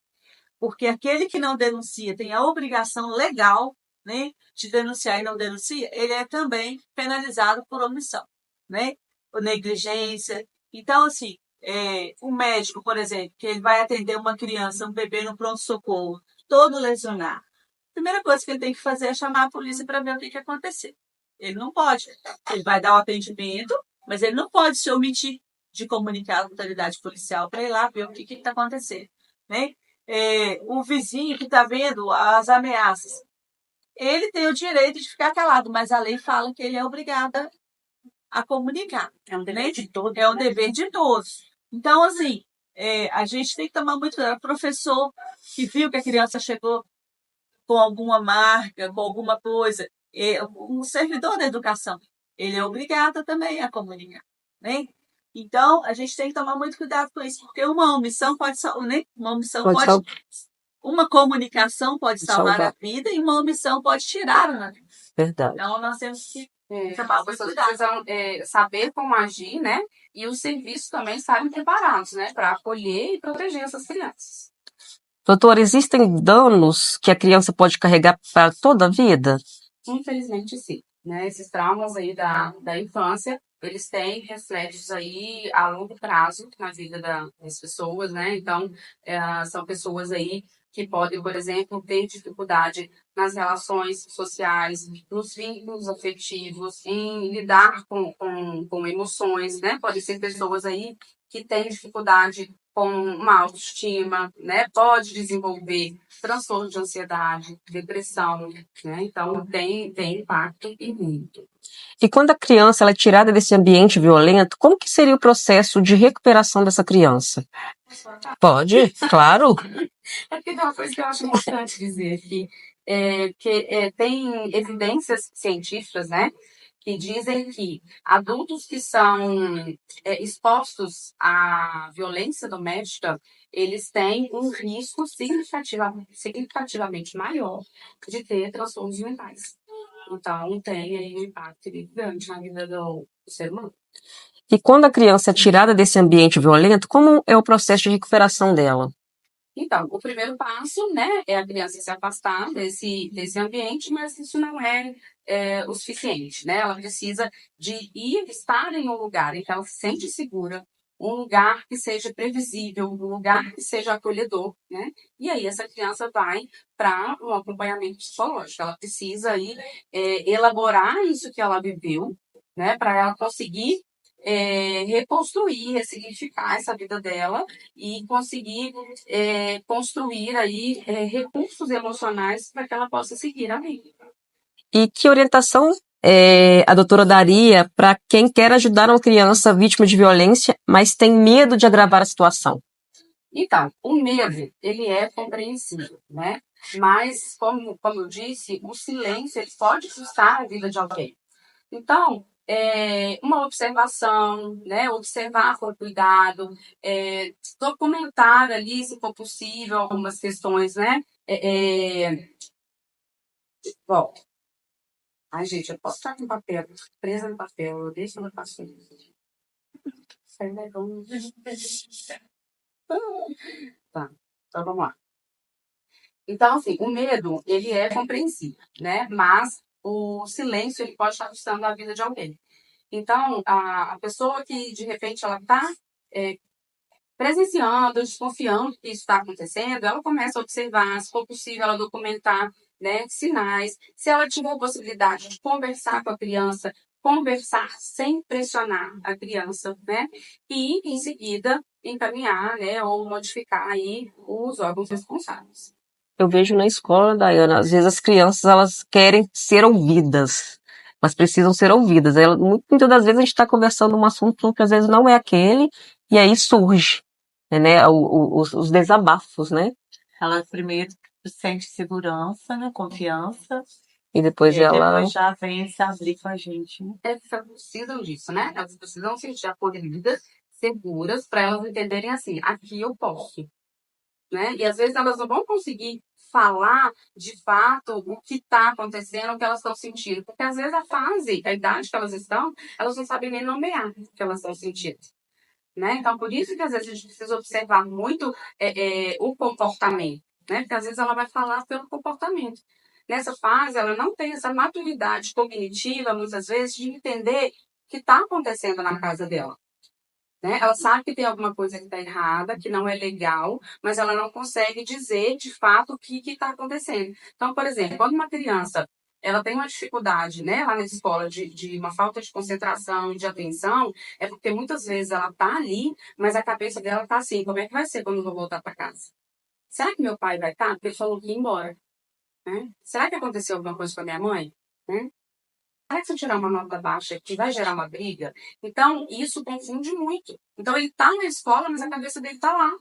Porque aquele que não denuncia tem a obrigação legal, né, de denunciar e não denuncia, ele é também penalizado por omissão, né? Por negligência. Então, assim, o médico, por exemplo, que ele vai atender uma criança, um bebê no pronto-socorro, todo lesionado. A primeira coisa que ele tem que fazer é chamar a polícia para ver o que aconteceu. Ele não pode. Ele vai dar o atendimento, mas ele não pode se omitir de comunicar à autoridade policial para ir lá ver o que está acontecendo, né? O vizinho que está vendo as ameaças, ele tem o direito de ficar calado, mas a lei fala que ele é obrigado a comunicar. É um dever de todos. É um dever de todos. Então, assim, a gente tem que tomar muito cuidado. O professor que viu que a criança chegou com alguma marca, com alguma coisa. Um servidor da educação, ele é obrigado também a comunicar, né? Então, a gente tem que tomar muito cuidado com isso, porque uma omissão pode salvar, né? Uma comunicação pode salvar a vida e uma omissão pode tirar uma vida. Verdade. Então, nós temos que as pessoas precisam saber como agir, né? E os serviços também estarem preparados, né? Para acolher e proteger essas crianças. Doutora, existem danos que a criança pode carregar para toda a vida? Infelizmente, sim. Né? Esses traumas aí da infância, eles têm reflexos aí a longo prazo na vida das pessoas, né? Então, são pessoas aí que podem, por exemplo, ter dificuldade nas relações sociais, nos vínculos afetivos, em lidar com emoções, né? Podem ser pessoas aí que têm dificuldade com uma autoestima, né? Pode desenvolver transtorno de ansiedade, depressão, né? Então, tem impacto e muito. E quando a criança ela é tirada desse ambiente violento, como que seria o processo de recuperação dessa criança? Pode, claro. É porque tem uma coisa que eu acho importante dizer aqui, que tem evidências científicas, né, que dizem que adultos que são expostos à violência doméstica, eles têm um risco significativamente maior de ter transtornos mentais. Então, tem aí um impacto grande na vida do ser humano. E quando a criança é tirada desse ambiente violento, como é o processo de recuperação dela? Então, o primeiro passo, né, é a criança se afastar desse ambiente, mas isso não é o suficiente, né? Ela precisa de estar em um lugar em que ela se sente segura, um lugar que seja previsível, um lugar que seja acolhedor, né? E aí essa criança vai para um acompanhamento psicológico. Ela precisa aí elaborar isso que ela viveu, né, para ela conseguir reconstruir, ressignificar essa vida dela e conseguir construir aí recursos emocionais para que ela possa seguir a vida. E que orientação a doutora daria para quem quer ajudar uma criança vítima de violência, mas tem medo de agravar a situação? Então, o medo, ele é compreensível, né? Mas, como eu disse, o silêncio ele pode custar a vida de alguém. Então, uma observação, né? Observar com cuidado, documentar ali, se for possível, algumas questões, né? Bom, ai, gente, eu posso estar com papel, presa no papel, deixa eu passar isso. Sai legal. Tá, então vamos lá. Então, assim, o medo, ele é compreensível, né? Mas o silêncio, ele pode estar custando a vida de alguém. Então, a pessoa que, de repente, ela está presenciando, desconfiando que isso está acontecendo, ela começa a observar, se for possível, ela documentar, né, sinais. Se ela tiver a possibilidade de conversar com a criança, conversar sem pressionar a criança, né? E, em seguida, encaminhar, né, ou modificar aí os órgãos responsáveis. Eu vejo na escola, Daiana, às vezes as crianças elas querem ser ouvidas, mas precisam ser ouvidas. Muitas das vezes a gente está conversando um assunto que às vezes não é aquele, e aí surge, né, os desabafos, né? Ela primeiro sente segurança, né, confiança, e depois depois já vem se abrir com a gente. Elas precisam disso, né? Elas precisam se sentir acolhidas, seguras, para elas entenderem assim, aqui eu posso. Né? E às vezes elas não vão conseguir falar de fato o que está acontecendo, o que elas estão sentindo. Porque às vezes a idade que elas estão, elas não sabem nem nomear o que elas estão sentindo. Né? Então, por isso que às vezes a gente precisa observar muito o comportamento. Né? Porque às vezes ela vai falar pelo comportamento. Nessa fase, ela não tem essa maturidade cognitiva, muitas vezes, de entender o que está acontecendo na casa dela. Né? Ela sabe que tem alguma coisa que está errada, que não é legal, mas ela não consegue dizer de fato o que está acontecendo. Então, por exemplo, quando uma criança ela tem uma dificuldade, né, lá na escola de uma falta de concentração e de atenção, é porque muitas vezes ela está ali, mas a cabeça dela está assim, como é que vai ser quando eu vou voltar para casa? Será que meu pai vai estar? Porque ele falou que ia embora. Né? Será que aconteceu alguma coisa com a minha mãe? Né? Será que se eu tirar uma nota baixa aqui vai gerar uma briga? Então, isso confunde muito. Então, ele está na escola, mas a cabeça dele está lá.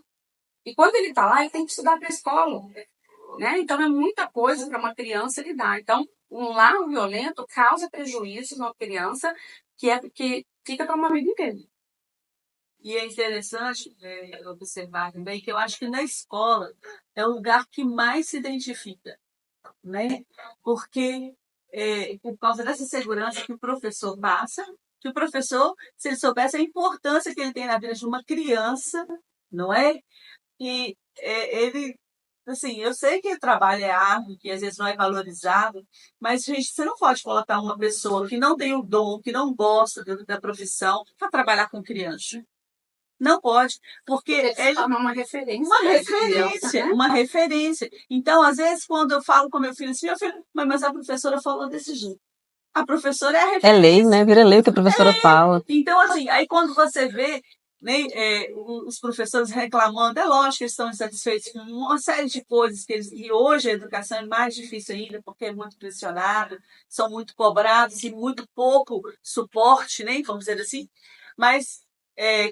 E quando ele está lá, ele tem que estudar para a escola. né? Então é muita coisa para uma criança lidar. Então, um lar violento causa prejuízo numa criança que fica para uma vida inteira. E é interessante observar também que eu acho que na escola é o lugar que mais se identifica, né? Porque por causa dessa segurança que o professor passa, que o professor, se ele soubesse a importância que ele tem na vida de uma criança, não é? E ele, assim, eu sei que o trabalho é árduo, que às vezes não é valorizado, mas, gente, você não pode colocar uma pessoa que não tem o dom, que não gosta da profissão, para trabalhar com criança. Não pode, porque Ele torna uma referência. uma para essa criança, referência, né? uma referência. Então, às vezes, quando eu falo com meu filho assim, meu filho, mas a professora falou desse jeito. A professora é a É referência. lei, né? Vira lei o que a professora fala. Então, assim, aí quando você vê, né, os professores reclamando, é lógico que eles estão insatisfeitos com uma série de coisas e hoje a educação é mais difícil ainda, porque é muito pressionado, são muito cobrados e muito pouco suporte, né, vamos dizer assim. Mas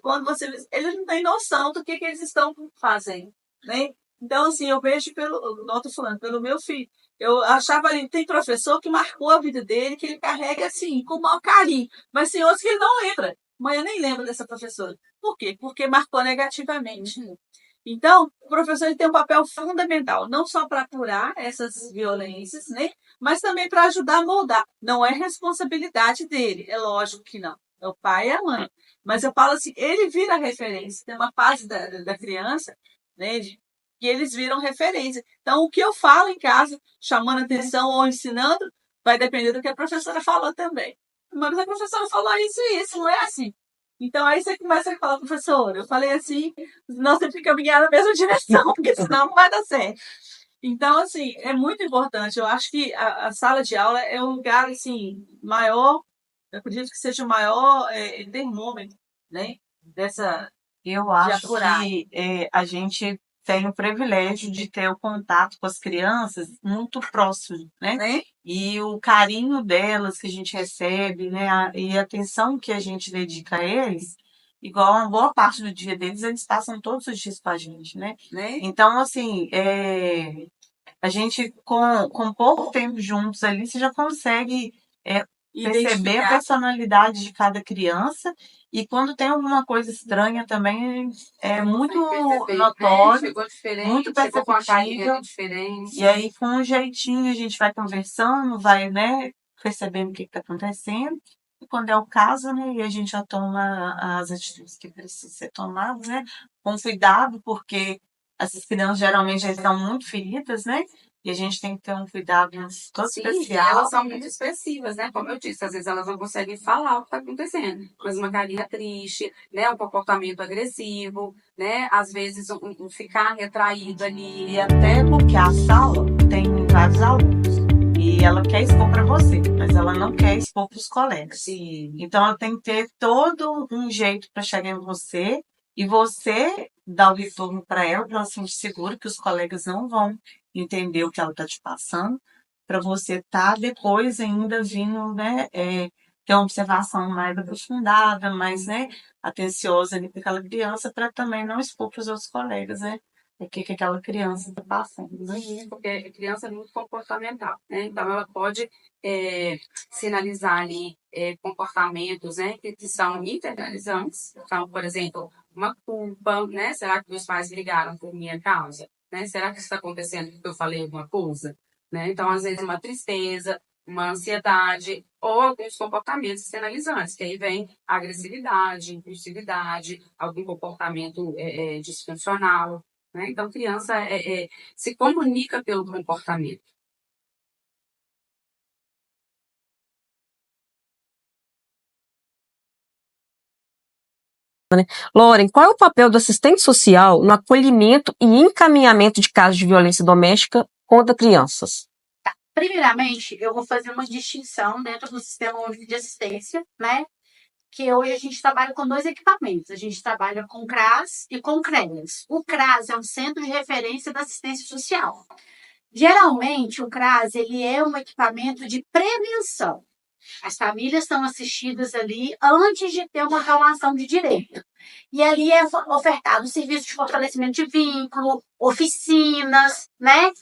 quando você vê, eles não têm noção do que eles estão fazendo, né? Então, assim, eu vejo não estou falando, pelo meu filho. Eu achava ali, tem professor que marcou a vida dele, que ele carrega assim, com o maior carinho. Mas tem outros que ele não lembra. Mãe, eu nem lembro dessa professora. Por quê? Porque marcou negativamente. Então, o professor ele tem um papel fundamental, não só para apurar essas violências, né? Mas também para ajudar a moldar. Não é responsabilidade dele, é lógico que não. É o pai e a mãe. Mas eu falo assim, ele vira referência. Tem uma fase da criança, né? Que eles viram referência. Então, o que eu falo em casa, chamando atenção ou ensinando, vai depender do que a professora falou também. Mas a professora falou isso e isso, não é assim. Então, aí você começa a falar, professora, eu falei assim, nós temos que caminhar na mesma direção, porque senão não vai dar certo. Então, assim, é muito importante. Eu acho que a sala de aula é um lugar, assim, maior, eu acredito que seja o maior termômetro, né, Eu acho apurar. que a gente tem o privilégio de ter o contato com as crianças muito próximo, né? né? E o carinho delas que a gente recebe, né? E a atenção que a gente dedica a eles, igual uma boa parte do dia deles, eles passam todos os dias com a gente, né? Né? Então, assim, a gente, com pouco tempo juntos ali, você já consegue perceber a Identificar. personalidade de cada criança. E quando tem alguma coisa estranha também, é muito notório, Chegou diferente, muito chegou com a carinha perceptível. diferente. E aí, com um jeitinho, a gente vai conversando, vai, né, percebendo o que está acontecendo. E quando é o caso, né, e a gente já toma as atitudes que precisam ser tomadas, né, com cuidado, porque essas crianças geralmente já estão muito feridas, né, e a gente tem que ter um cuidado todo Sim, especial. elas são muito expressivas, né? Como eu disse, às vezes elas não conseguem falar o que está acontecendo, mas uma carinha triste, né? Um comportamento agressivo, né? Às vezes um ficar retraído ali. E até porque a sala tem vários alunos. E ela quer expor para você, mas ela não quer expor para os colegas. Sim. Então ela tem que ter todo um jeito para chegar em você e você dar o retorno para ela se sentir segura que os colegas não vão entender o que ela está te passando, para você estar depois ainda vindo, né, ter uma observação mais aprofundada, mais, né, atenciosa ali para aquela criança, para também não expor para os outros colegas, né, o que aquela criança está passando, né? Sim, porque a criança é muito comportamental, né? Então ela pode sinalizar ali comportamentos, né, que são internalizantes. Então, por exemplo, uma culpa, né? Será que meus pais brigaram por minha causa? Né? Será que isso está acontecendo porque eu falei alguma coisa? Né? Então, às vezes, uma tristeza, uma ansiedade ou alguns comportamentos sinalizantes, que aí vem a agressividade, impulsividade, algum comportamento disfuncional. Né? Então, criança se comunica pelo comportamento. Loren, qual é o papel do assistente social no acolhimento e encaminhamento de casos de violência doméstica contra crianças? Primeiramente, eu vou fazer uma distinção dentro do Sistema Único de Assistência, né? Que hoje a gente trabalha com 2 equipamentos. A gente trabalha com CRAS e com CREAS. O CRAS é um centro de referência da assistência social. Geralmente, o CRAS ele é um equipamento de prevenção. As famílias são assistidas ali antes de ter uma reclamação de direito. E ali é ofertado um serviço de fortalecimento de vínculo, oficinas, né?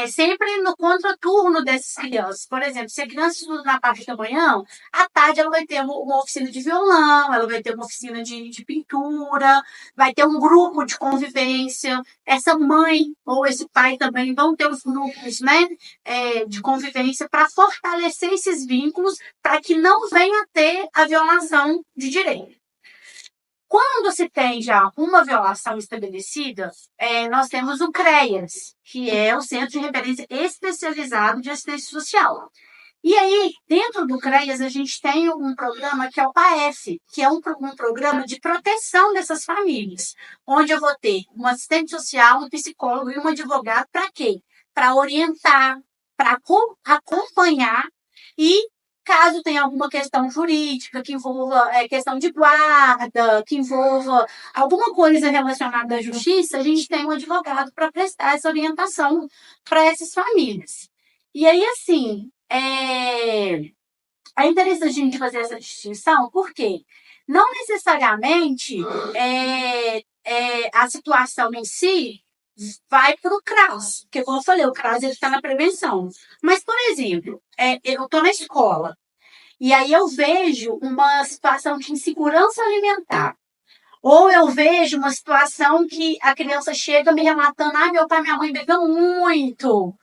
sempre no contraturno dessas crianças. Por exemplo, se a criança estuda na parte da manhã, à tarde ela vai ter uma oficina de violão, ela vai ter uma oficina de pintura, vai ter um grupo de convivência. Essa mãe ou esse pai também vão ter os grupos, né, de convivência para fortalecer esses vínculos para que não venha a ter a violação de direito. Quando se tem já uma violação estabelecida, nós temos o CREAS, que é o Centro de Referência Especializado de Assistência Social. E aí, dentro do CREAS, a gente tem um programa que é o PAEF, que é um programa de proteção dessas famílias, onde eu vou ter um assistente social, um psicólogo e um advogado para quê? Para orientar, para acompanhar e caso tenha alguma questão jurídica que envolva questão de guarda, que envolva alguma coisa relacionada à justiça, a gente tem um advogado para prestar essa orientação para essas famílias. E aí, assim, é interessante a gente fazer essa distinção, porque não necessariamente a situação em si vai para o CRAS, porque, como eu falei, o CRAS está na prevenção. Mas, por exemplo, eu estou na escola e aí eu vejo uma situação de insegurança alimentar. Ou eu vejo uma situação que a criança chega me relatando: meu pai e minha mãe bebem muito.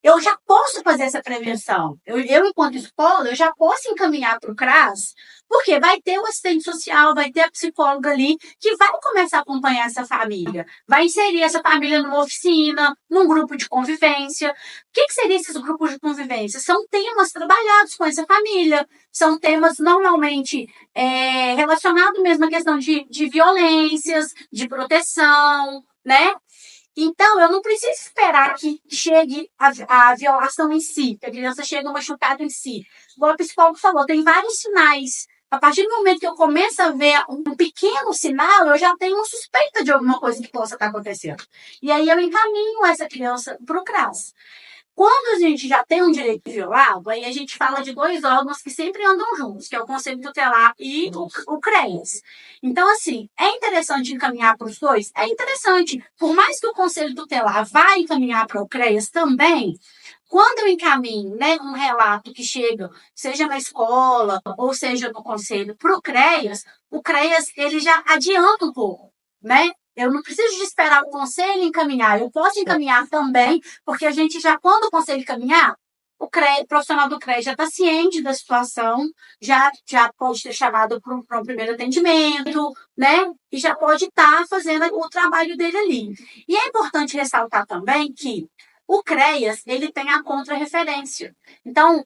Eu já posso fazer essa prevenção. Eu, enquanto escola, eu já posso encaminhar para o CRAS, porque vai ter o assistente social, vai ter a psicóloga ali, que vai começar a acompanhar essa família. Vai inserir essa família numa oficina, num grupo de convivência. O que seriam esses grupos de convivência? São temas trabalhados com essa família. São temas normalmente relacionados mesmo à questão de violências, de proteção, né? Então, eu não preciso esperar que chegue a violação em si, que a criança chegue machucada em si. Igual o psicólogo falou, tem vários sinais. A partir do momento que eu começo a ver um pequeno sinal, eu já tenho uma suspeita de alguma coisa que possa estar acontecendo. E aí eu encaminho essa criança para o CRAS. Quando a gente já tem um direito violado, aí a gente fala de dois órgãos que sempre andam juntos, que é o Conselho Tutelar e o CREAS. Então, assim, é interessante encaminhar para os dois? É interessante. Por mais que o Conselho Tutelar vá encaminhar para o CREAS também, quando eu encaminho, né, um relato que chega, seja na escola ou seja no conselho, para o CREAS ele já adianta um pouco, né? Eu não preciso de esperar o conselho encaminhar, eu posso encaminhar também, porque a gente já, quando o conselho encaminhar, o profissional do CREAS já está ciente da situação, já pode ter chamado para um primeiro atendimento, né? E já pode estar fazendo o trabalho dele ali. E é importante ressaltar também que o CREAS, ele tem a contrarreferência. Então,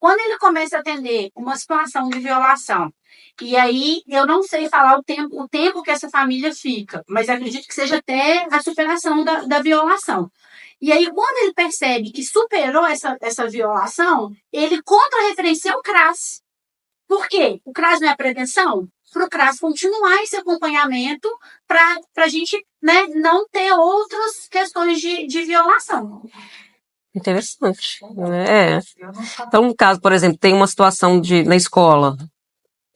quando ele começa a atender uma situação de violação, e aí eu não sei falar o tempo que essa família fica, mas acredito que seja até a superação da violação. E aí, quando ele percebe que superou essa violação, ele contra-referencia o CRAS. Por quê? O CRAS não é prevenção? Para o CRAS continuar esse acompanhamento para a gente, né, não ter outras questões de violação. Interessante. Então, no caso, por exemplo, tem uma situação na escola,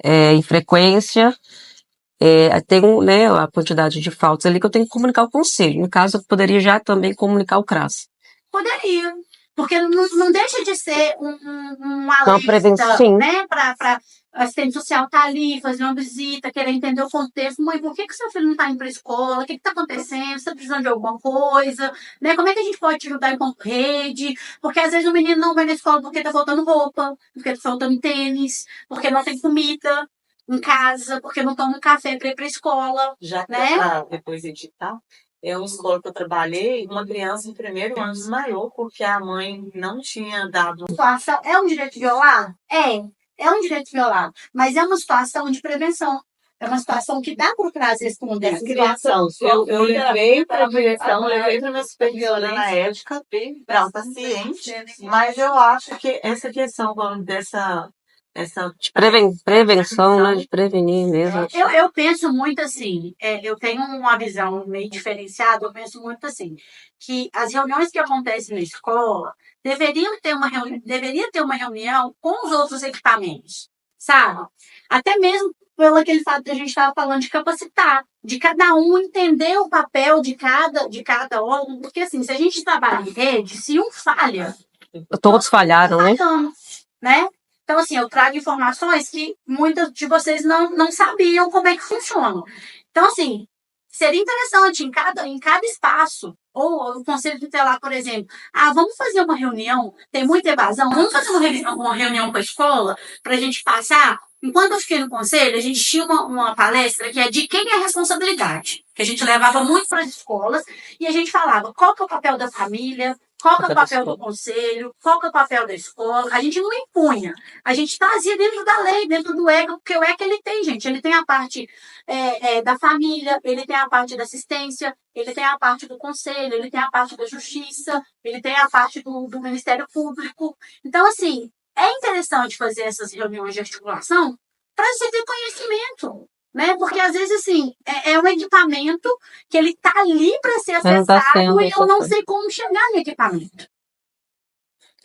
em frequência, tem né, a quantidade de faltas ali que eu tenho que comunicar ao conselho. No caso, eu poderia já também comunicar ao CRAS. Poderia. Porque não deixa de ser um alerta, né, para assistente social estar ali, fazer uma visita, querer entender o contexto. Mãe, por que seu filho não está indo para a escola? O que está acontecendo? Você está precisando de alguma coisa? Né? Como é que a gente pode te ajudar enquanto rede? Porque às vezes o menino não vai na escola porque está faltando roupa, porque está faltando tênis, porque não tem comida em casa, porque não toma um café para ir para a escola. Já né? Depois editar. Uma escola que eu trabalhei, uma criança em primeiro ano desmaiou porque a mãe não tinha dado. Situação é um direito violado? É um direito violado, mas é uma situação de prevenção. É uma situação que dá para o CRAS responder essa situação. Eu levei para a direção, levei para a minha supervisora na ética, para ela estar ciente, mas eu acho que essa questão dessa prevenção, né, de prevenir mesmo. Eu penso muito assim, eu tenho uma visão meio diferenciada, eu penso muito assim, que as reuniões que acontecem na escola deveria ter uma reunião com os outros equipamentos, sabe? Até mesmo pelo aquele fato que a gente estava falando de capacitar, de cada um entender o papel de cada órgão, porque assim, se a gente trabalha em rede, se um falha, Todos falharam, né? né? Então, assim, eu trago informações que muitas de vocês não sabiam como é que funciona. Então, assim, seria interessante em cada espaço, ou o Conselho Tutelar, por exemplo, vamos fazer uma reunião, tem muita evasão, vamos fazer uma reunião com a escola para a gente passar. Enquanto eu fiquei no conselho, a gente tinha uma palestra que é de quem é a responsabilidade, que a gente levava muito para as escolas e a gente falava qual que é o papel da família, qual que é o papel do conselho, qual que é o papel da escola. A gente não impunha, a gente trazia dentro da lei, dentro do ECA, porque o ECA ele tem, gente, ele tem a parte da família, ele tem a parte da assistência, ele tem a parte do conselho, ele tem a parte da justiça, ele tem a parte do Ministério Público. Então, assim, é interessante fazer essas reuniões de articulação para você ter conhecimento, né? Porque às vezes, assim, é um equipamento que ele tá ali para ser acessado e eu não sei como chegar no equipamento.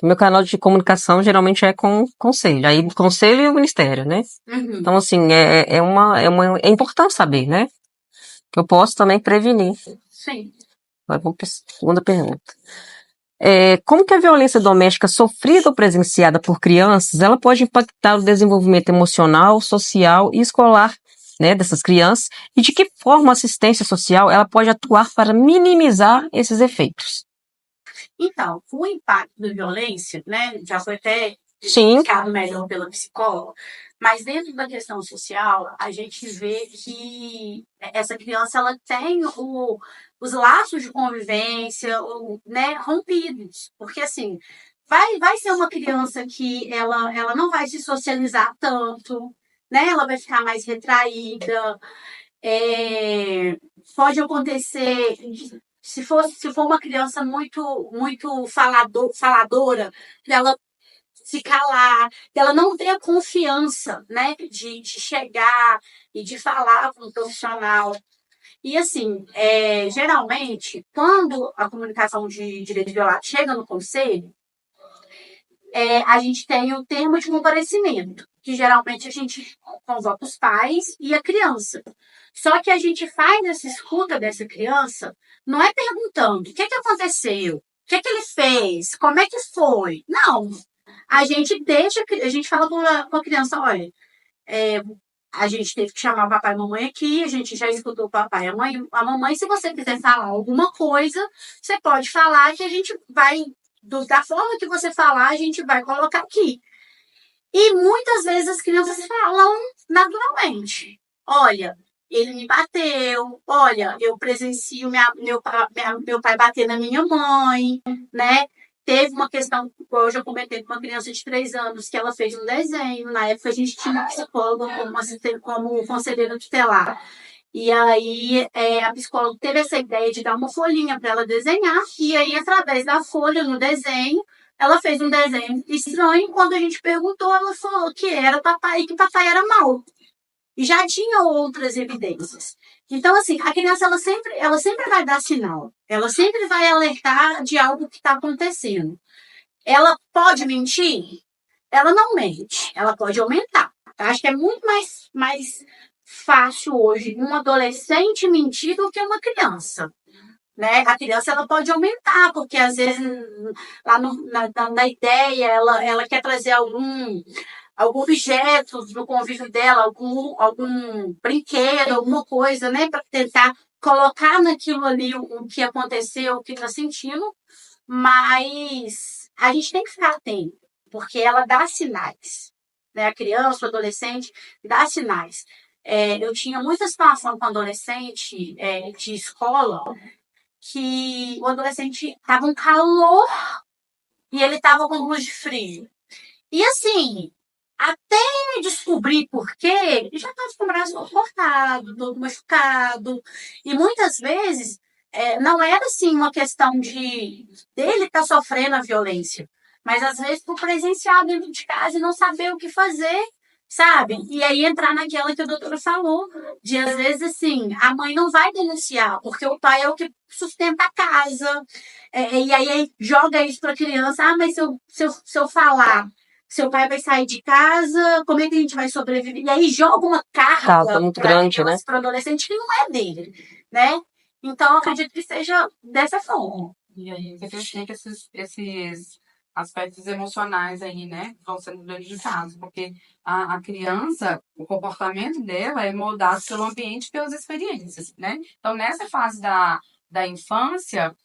O meu canal de comunicação geralmente é com o conselho, aí o conselho e o ministério, né? Uhum. Então, assim, é importante saber, né? Que eu posso também prevenir. Sim. Agora vamos para a segunda pergunta. Como que a violência doméstica sofrida ou presenciada por crianças, ela pode impactar o desenvolvimento emocional, social e escolar, né, dessas crianças, e de que forma a assistência social ela pode atuar para minimizar esses efeitos? Então, o impacto da violência, né, já foi até Sim. explicado melhor pela psicóloga, mas dentro da questão social, a gente vê que essa criança ela tem os laços de convivência, né, rompidos, porque assim, vai ser uma criança que ela não vai se socializar tanto, né, ela vai ficar mais retraída, pode acontecer, se for uma criança muito faladora, dela se calar, dela não ter a confiança, né, de chegar e de falar com o profissional. E assim, geralmente, quando a comunicação de direito violado chega no conselho, a gente tem o termo de comparecimento, que geralmente a gente convoca os pais e a criança. Só que a gente faz essa escuta dessa criança, não é perguntando o que aconteceu, o que ele fez, como é que foi. Não. A gente fala com a criança, olha, a gente teve que chamar o papai e a mamãe aqui, a gente já escutou o papai e a mamãe. Se você quiser falar alguma coisa, você pode falar que a gente vai, da forma que você falar, a gente vai colocar aqui. E muitas vezes as crianças falam naturalmente. Olha, ele me bateu, olha, eu presencio meu pai bater na minha mãe, né? Teve uma questão, eu já comentei com uma criança de 3 anos, que ela fez um desenho. Na época a gente tinha uma psicóloga como conselheira tutelar. E aí a psicóloga teve essa ideia de dar uma folhinha para ela desenhar. E aí, através da folha, no desenho, ela fez um desenho estranho. Quando a gente perguntou, ela falou que era papai e que papai era mau. E já tinha outras evidências. Então, assim, a criança ela sempre vai dar sinal. Ela sempre vai alertar de algo que está acontecendo. Ela pode mentir? Ela não mente. Ela pode aumentar. Eu acho que é muito mais fácil hoje um adolescente mentir do que uma criança. Né? A criança ela pode aumentar, porque às vezes lá na ideia ela quer trazer algum objeto do convívio dela, algum brinquedo, alguma coisa, né, para tentar colocar naquilo ali o que aconteceu, o que está sentindo, mas a gente tem que ficar atento, porque ela dá sinais, né, a criança, o adolescente dá sinais. Eu tinha muita situação com adolescente de escola, que o adolescente estava um calor e ele estava com luz de frio. E assim, até descobrir por quê, ele já estava com o braço cortado, todo machucado. E muitas vezes não era assim uma questão dele estar sofrendo a violência, mas às vezes por presenciar dentro de casa e não saber o que fazer, sabe? E aí entrar naquela que a doutora falou, de às vezes assim, a mãe não vai denunciar, porque o pai é o que sustenta a casa, e aí joga isso para a criança, mas se eu falar, seu pai vai sair de casa, como é que a gente vai sobreviver? E aí joga uma carga Muito grande, né? para adolescente que não é dele, né? Então, eu acredito que seja dessa forma. E aí você tem que esses aspectos emocionais aí, né? Vão sendo grandes de caso, porque a criança, o comportamento dela é moldado pelo ambiente e pelas experiências, né? Então, nessa fase da infância,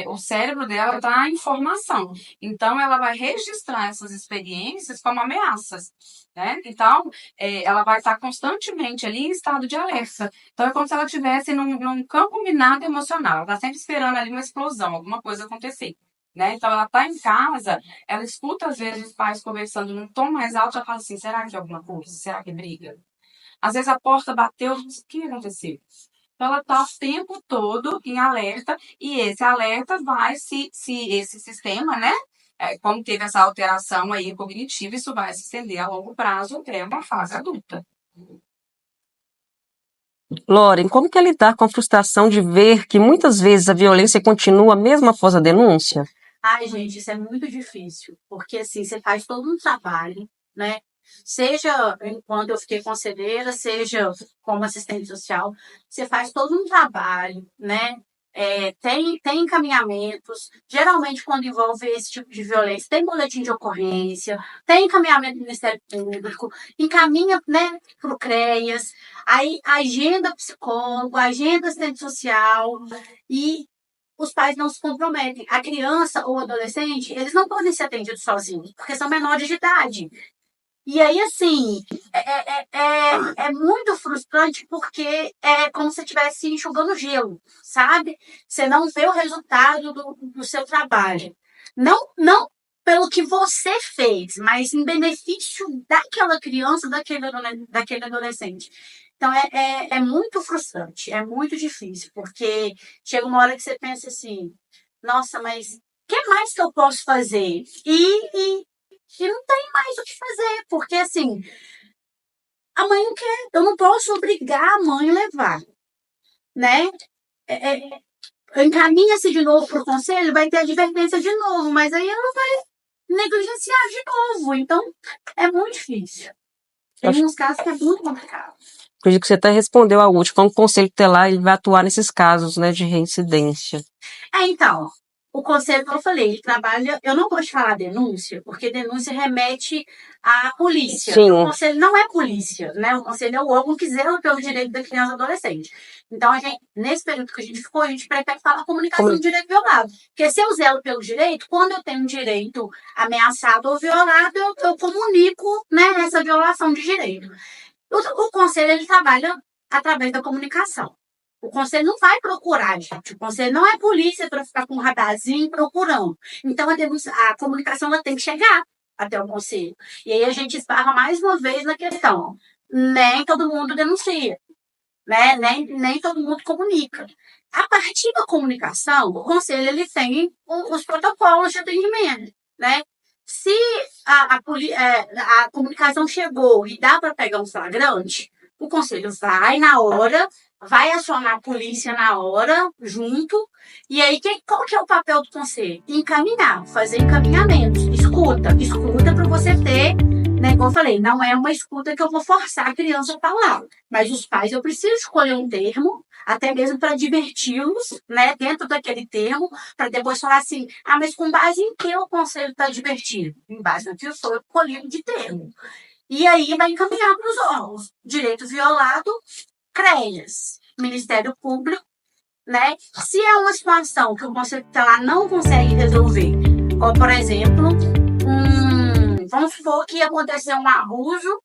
o cérebro dela está em formação. Então, ela vai registrar essas experiências como ameaças, né? Então, ela vai estar constantemente ali em estado de alerta. Então, é como se ela estivesse num campo minado emocional. Ela está sempre esperando ali uma explosão, alguma coisa acontecer. Né? Então, ela está em casa, ela escuta, às vezes, os pais conversando num tom mais alto, ela fala assim, será que é alguma coisa? Será que é briga? Às vezes, a porta bateu, o que aconteceu? Então, ela está o tempo todo em alerta, e esse alerta vai, se esse sistema, né? Como teve essa alteração aí cognitiva, isso vai se estender a longo prazo até uma fase adulta. Lauren, como que é lidar com a frustração de ver que muitas vezes a violência continua mesmo após a denúncia? Ai, gente, isso é muito difícil, porque assim, você faz todo um trabalho, né? Seja quando eu fiquei conselheira, seja como assistente social, você faz todo um trabalho, né? Tem encaminhamentos, geralmente quando envolve esse tipo de violência, tem boletim de ocorrência, tem encaminhamento do Ministério Público, encaminha, né, para o CREAS, aí agenda psicólogo, agenda assistente social, e os pais não se comprometem. A criança ou o adolescente, eles não podem ser atendidos sozinhos, porque são menores de idade. E aí, assim, é muito frustrante porque é como se estivesse enxugando gelo, sabe? Você não vê o resultado do seu trabalho. Não pelo que você fez, mas em benefício daquela criança, daquele adolescente. Então, é muito frustrante, é muito difícil, porque chega uma hora que você pensa assim, nossa, mas o que mais que eu posso fazer? E não tem mais o que fazer, porque assim, a mãe não quer, eu não posso obrigar a mãe a levar, né? Encaminha-se de novo para o conselho, vai ter advertência de novo, mas aí ela vai negligenciar de novo, então é muito difícil. Tem uns casos que é muito complicado. Acredito que você até respondeu a última, como o Conselho Tutelar ele vai atuar nesses casos, né, de reincidência. Então, o conselho que eu falei, ele trabalha. Eu não gosto de falar denúncia, porque denúncia remete à polícia. Sim. O conselho não é polícia, né? O conselho é o órgão que zela pelo direito da criança e adolescente. Então, nesse período que a gente ficou, a gente prefere falar comunicação de direito violado. Porque se eu zelo pelo direito, quando eu tenho um direito ameaçado ou violado, eu comunico, né, essa violação de direito. O conselho ele trabalha através da comunicação. O conselho não vai procurar, gente. O conselho não é polícia para ficar com um radarzinho procurando. Então, a comunicação ela tem que chegar até o conselho. E aí a gente esbarra mais uma vez na questão. Nem todo mundo denuncia. Né? Nem todo mundo comunica. A partir da comunicação, o conselho ele tem os protocolos de atendimento. Né? Se a comunicação chegou e dá para pegar um flagrante, o conselho vai na hora, vai acionar a polícia na hora, junto. E aí, qual que é o papel do conselho? Encaminhar, fazer encaminhamentos. Escuta para você ter, né? Como eu falei, não é uma escuta que eu vou forçar a criança a falar. Mas os pais, eu preciso escolher um termo, até mesmo para diverti-los, né? Dentro daquele termo, para depois falar assim, mas com base em que o conselho está divertido? Em base no que eu sou escolhido de termo. E aí vai encaminhar para os órgãos. Direito violado, CREAS, Ministério Público, né? Se é uma situação que o Conselho Tutelar não consegue resolver, ou, por exemplo, vamos supor que aconteceu um abuso,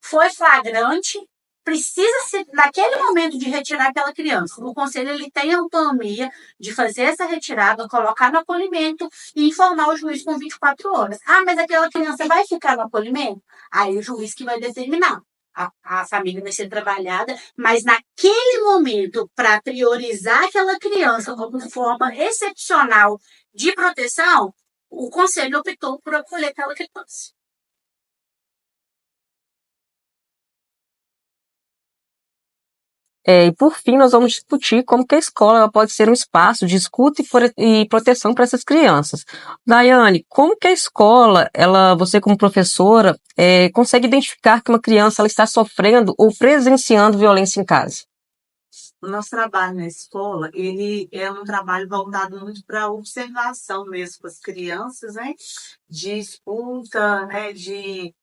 foi flagrante, precisa-se, naquele momento, de retirar aquela criança. O Conselho ele tem a autonomia de fazer essa retirada, colocar no acolhimento e informar o juiz com 24 horas. Mas aquela criança vai ficar no acolhimento? Aí o juiz que vai determinar. A família vai ser trabalhada, mas naquele momento, para priorizar aquela criança como forma excepcional de proteção, o Conselho optou por acolher aquela criança. E por fim, nós vamos discutir como que a escola ela pode ser um espaço de escuta e proteção para essas crianças. Daiane, como que a escola, você como professora, consegue identificar que uma criança ela está sofrendo ou presenciando violência em casa? O nosso trabalho na escola, ele é um trabalho voltado muito para observação mesmo com as crianças, né? De escuta, né? De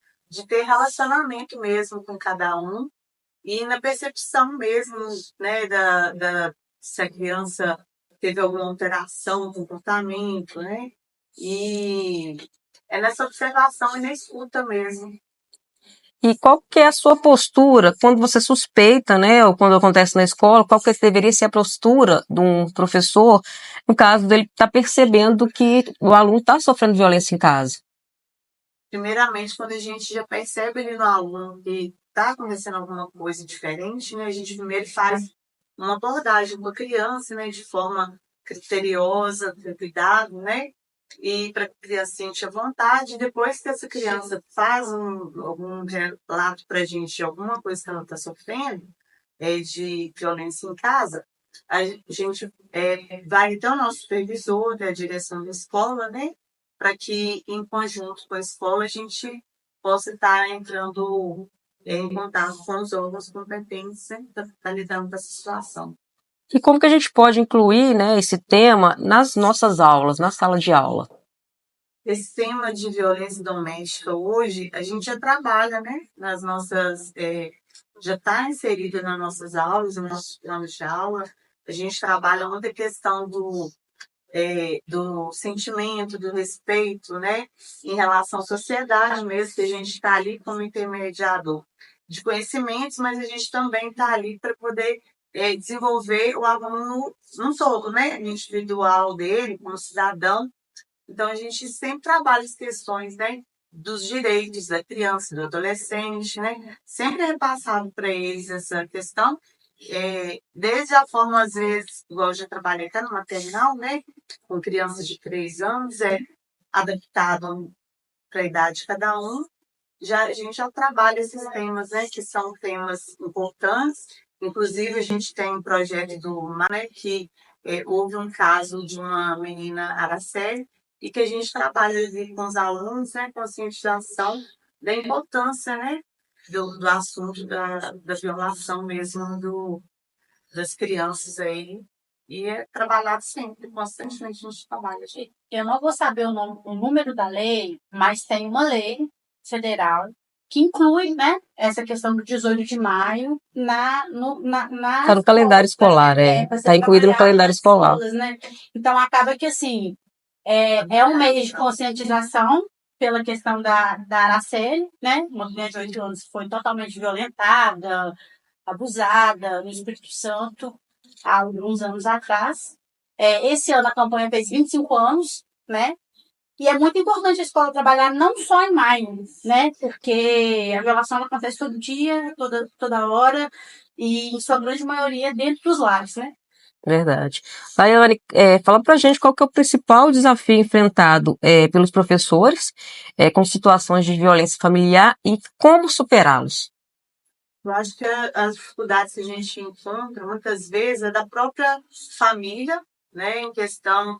ter relacionamento mesmo com cada um. E na percepção mesmo, né, se a criança teve alguma alteração no comportamento, né? E é nessa observação e na escuta mesmo. E qual que é a sua postura quando você suspeita, né, ou quando acontece na escola, qual que deveria ser a postura de um professor no caso dele estar percebendo que o aluno está sofrendo violência em casa? Primeiramente, quando a gente já percebe ali no aluno que está acontecendo alguma coisa diferente, né, a gente primeiro faz uma abordagem com a criança, né, de forma criteriosa, com cuidado, né, e para que a criança sente a vontade. Depois que essa criança faz algum relato para a gente de alguma coisa que ela está sofrendo, de violência em casa, a gente vai até o nosso supervisor, da direção da escola, né, para que, em conjunto com a escola, a gente possa estar entrando em contato com os órgãos competentes para lidando com essa situação. E como que a gente pode incluir, né, esse tema nas nossas aulas, na sala de aula? Esse tema de violência doméstica hoje, a gente já trabalha, né, nas nossas, já está inserido nas nossas aulas, nos nossos planos de aula. A gente trabalha muita a questão do sentimento, do respeito, né, em relação à sociedade mesmo, que a gente está ali como intermediador de conhecimentos, mas a gente também está ali para poder desenvolver o aluno no todo, né, individual dele, como cidadão. Então, a gente sempre trabalha as questões, né, dos direitos da criança, do adolescente, né, sempre é repassado para eles essa questão, desde a forma, às vezes, igual eu já trabalhei até no maternal, né, com crianças de 3 anos, adaptado para a idade de cada um. A gente já trabalha esses temas, né, que são temas importantes. Inclusive, a gente tem um projeto do MAR, né, que houve um caso de uma menina Araceli, e que a gente trabalha ali com os alunos, né, conscientização da importância, né, do assunto da violação mesmo das crianças aí. E é trabalhado sempre, constantemente a gente trabalha. Eu não vou saber o número da lei, mas tem uma lei federal que inclui, né, essa questão do 18 de maio Está no calendário escolar, está incluído no calendário escolar. Escolas, né? Então, acaba que, assim, é um mês de conscientização pela questão da Araceli, né? Uma mulher de 8 anos foi totalmente violentada, abusada no Espírito Santo há alguns anos atrás. Esse ano a campanha fez 25 anos, né? E é muito importante a escola trabalhar não só em maio, né? Porque a violação acontece todo dia, toda hora, e em sua grande maioria dentro dos lares, né? Verdade. Daiane, fala pra gente qual que é o principal desafio enfrentado pelos professores com situações de violência familiar e como superá-los. Eu acho que as dificuldades que a gente encontra, muitas vezes, é da própria família, né, em questão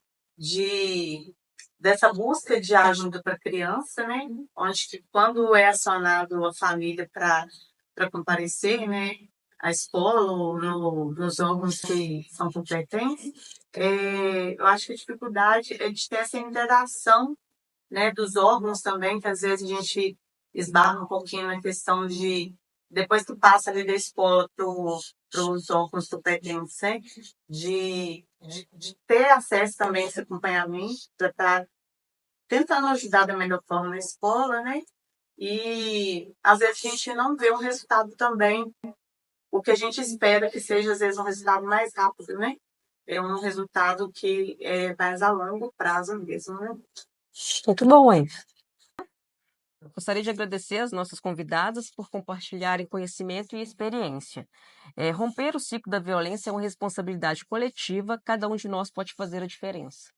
dessa busca de ajuda para a criança, né, onde que quando é acionado a família para comparecer, né, à escola ou nos órgãos que são competentes, eu acho que a dificuldade é de ter essa interação, né, dos órgãos também, que às vezes a gente esbarra um pouquinho na questão de, depois que passa ali da escola para os órgãos competentes, né, de ter acesso também a esse acompanhamento, para estar tentando ajudar da melhor forma na escola, né, e às vezes a gente não vê um resultado também, o que a gente espera que seja, às vezes, um resultado mais rápido, né, é um resultado que é mais a longo prazo mesmo, né. Muito bom, hein? Gostaria de agradecer às nossas convidadas por compartilharem conhecimento e experiência. Romper o ciclo da violência é uma responsabilidade coletiva, cada um de nós pode fazer a diferença.